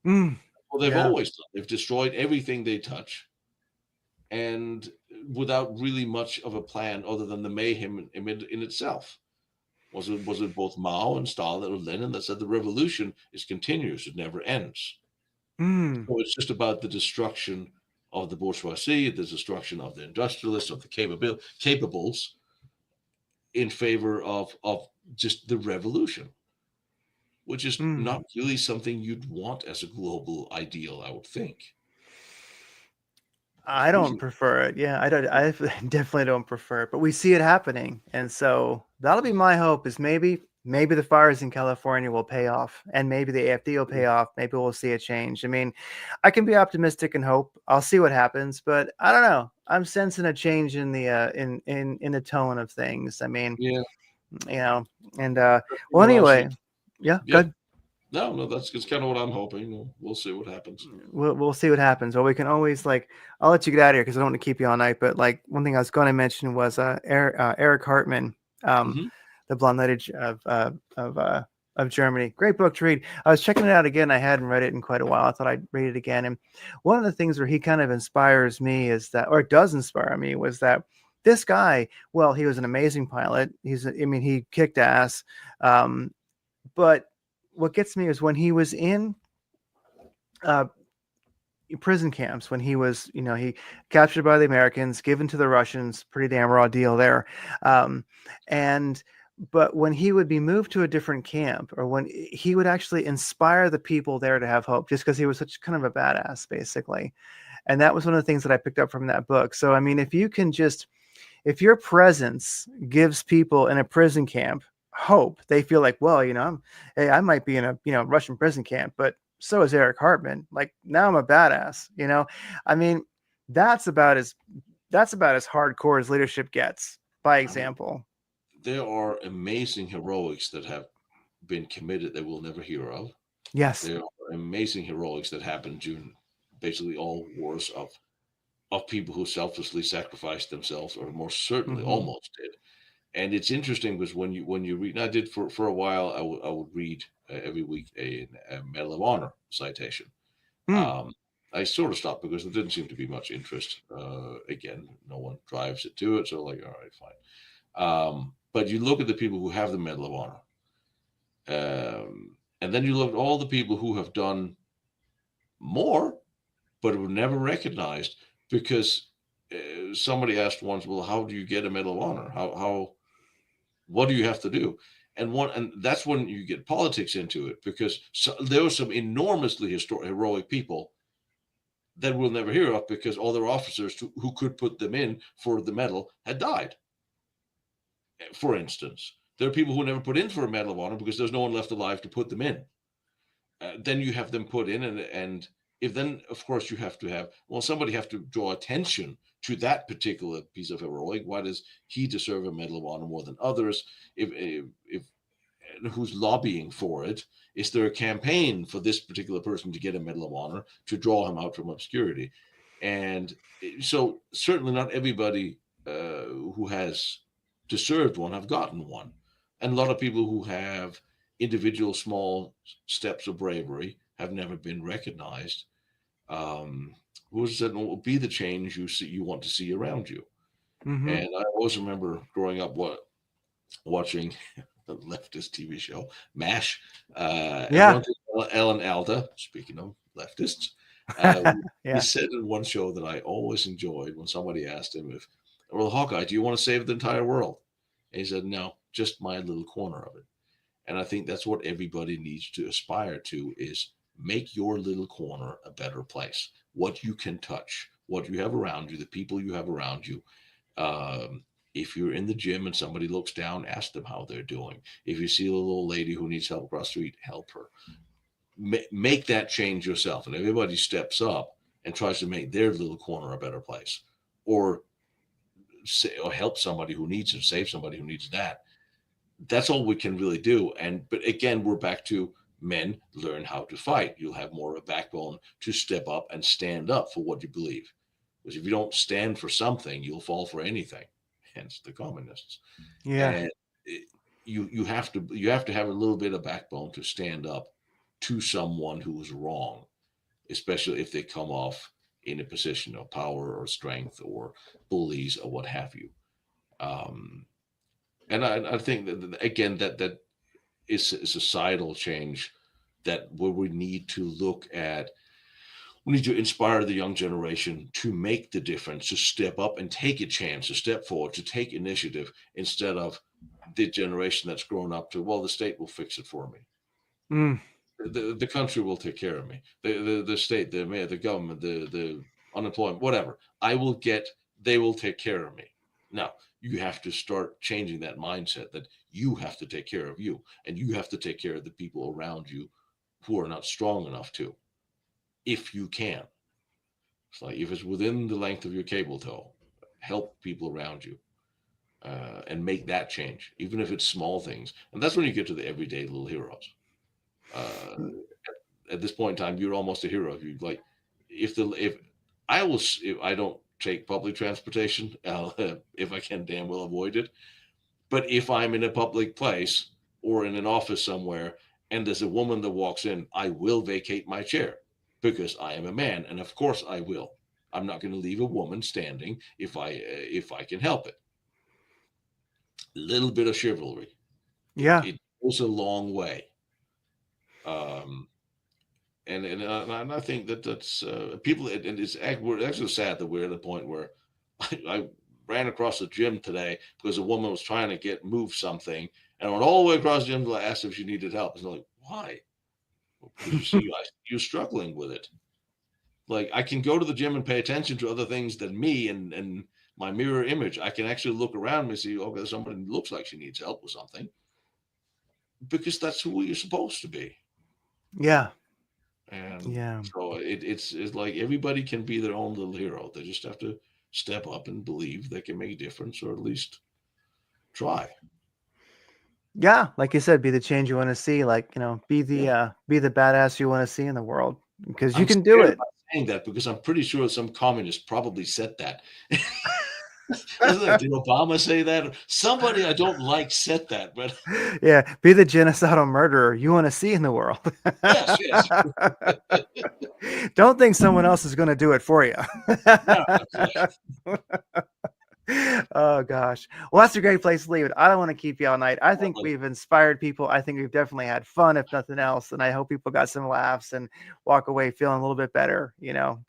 Mm. Well, they've Yeah. always done. They've destroyed everything they touch, and without really much of a plan other than the mayhem in itself. Was it both Mao and Stalin or Lenin that said the revolution is continuous, it never ends? Mm. So it's just about the destruction of the bourgeoisie, the destruction of the industrialists, of the capables, in favor of just the revolution, which is Mm. not really something you'd want as a global ideal, I would think. I don't Usually, prefer it. Yeah, I don't. I definitely don't prefer it. But we see it happening, and so that'll be my hope. Is maybe the fires in California will pay off, and maybe the AFD will pay off. Maybe we'll see a change. I mean, I can be optimistic and hope. I'll see what happens, but I don't know. I'm sensing a change in the in the tone of things. I mean, yeah. you know, and well, What I'm seeing. anyway, yeah, Yeah. good. No, no, that's kind of what I'm hoping. We'll see what happens. We'll see what happens. Well, we can always like I'll let you get out of here because I don't want to keep you all night. But like one thing I was going to mention was Eric Hartman, um, Hmm. the Blonde Lady of Germany. Great book to read. I was checking it out again. I hadn't read it in quite a while. I thought I'd read it again. And one of the things where he kind of inspires me is that, or it does inspire me, was that this guy. Well, he was an amazing pilot. I mean, he kicked ass. Um, but what gets me is when he was in. Uh, Prison camps when he was, he captured by the Americans, given to the Russians, pretty damn raw deal there. Um, and but when he would be moved to a different camp, or when he would actually inspire the people there to have hope, just because he was such kind of a badass, basically. And that was one of the things that I picked up from that book. So I mean, if your presence gives people in a prison camp hope, they feel like, well, hey, I might be in a Russian prison camp, but so is Eric Hartman. Like, now I'm a badass, you know? I mean, that's about as hardcore as leadership gets, by I mean, example. there are amazing heroics that have been committed that we'll never hear of. Yes. There are amazing heroics that happened during basically all wars of people who selflessly sacrificed themselves, or more certainly Mm-hmm. almost did. And it's interesting because when you read, and I did for a while, I would read every week a Medal of Honor citation. Mm. Um, I sort of stopped because there didn't seem to be much interest. Again, no one drives it to it, so like, all right, fine. But you look at the people who have the Medal of Honor, and then you look at all the people who have done more, but were never recognized because somebody asked once, "Well, how do you get a Medal of Honor? How what do you have to do?" And that's when you get politics into it, because there were some enormously heroic people that we'll never hear of because all their officers who could put them in for the medal had died. For instance, there are people who never put in for a Medal of Honor because there's no one left alive to put them in. Then you have them put in, and if then of course you have to have, well, somebody have to draw attention to that particular piece of heroic. Why does he deserve a Medal of Honor more than others? If who's lobbying for it? Is there a campaign for this particular person to get a Medal of Honor to draw him out from obscurity? And so certainly not everybody who has deserved one have gotten one, and a lot of people who have individual small steps of bravery have never been recognized. Um, who said will be the change you want to see around you? Mm-hmm. And I always remember growing up watching the leftist TV show MASH, and Yeah. one thing Ellen Alda, speaking of leftists, uh, he Yeah. said in one show that I always enjoyed when somebody asked him if, well, Hawkeye, do you want to save the entire world? And he said, no, just my little corner of it. And I think that's what everybody needs to aspire to, is make your little corner a better place. What you can touch, what you have around you, the people you have around you. Um, if you're in the gym and somebody looks down, ask them how they're doing. If you see a little lady who needs help across the street, help her. Make that change yourself. And everybody steps up and tries to make their little corner a better place, or or help somebody who needs it, save somebody who needs that. That's all we can really do. And but again, we're back to men learn how to fight. You'll have more of a backbone to step up and stand up for what you believe. Because if you don't stand for something, you'll fall for anything. Hence the communists. Yeah. And you have to have a little bit of backbone to stand up to someone who is wrong, especially if they come off in a position of power or strength or bullies or what have you. Um, and I think that again that is a societal change, that where we need to look at, we need to inspire the young generation to make the difference, to step up and take a chance, to step forward, to take initiative, instead of the generation that's grown up to, well, the state will fix it for me. Mm. The country will take care of me. The state, the mayor, the government, the unemployment, whatever. They will take care of me. Now, you have to start changing that mindset, that you have to take care of you, and you have to take care of the people around you who are not strong enough to, if you can. It's like, if it's within the length of your cable tow, help people around you, and make that change, even if it's small things. And that's when you get to the everyday little heroes. Uh, at this point in time, you're almost a hero. If you like, if I don't take public transportation, if I can damn well avoid it. But if I'm in a public place or in an office somewhere and there's a woman that walks in, I will vacate my chair because I am a man, and of course I will. I'm not going to leave a woman standing if I can help it. A little bit of chivalry. It, Yeah. it goes a long way. Um, and I think that's people. And we're actually sad that we're at a point where I ran across the gym today because a woman was trying to move something, and I went all the way across the gym to ask if she needed help. And I'm like, why? Well, because you're struggling with it. Like, I can go to the gym and pay attention to other things than me and my mirror image. I can actually look around and see, okay, somebody looks like she needs help with something, because that's who you're supposed to be. Yeah. And Yeah. so it's like everybody can be their own little hero. They just have to step up and believe they can make a difference, or at least try. Yeah, like you said, be the change you want to see. Like, Yeah. be the badass you want to see in the world because you I'm can do scared it. about saying that because I'm pretty sure some communist probably said that. Wasn't it? Did Obama say that? Somebody I don't like said that, but Yeah, be the genocidal murderer you want to see in the world. yes, yes. Don't think someone else is going to do it for you. No, exactly. Oh gosh. Well, that's a great place to leave it. I don't want to keep you all night. I think Well, we've inspired people. I think we've definitely had fun, if nothing else. And I hope people got some laughs and walk away feeling a little bit better.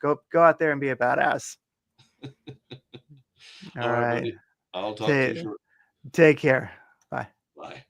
Go out there and be a badass. All all right, right. buddy. I'll talk to Ta- you shortly. Take care. Bye. Bye.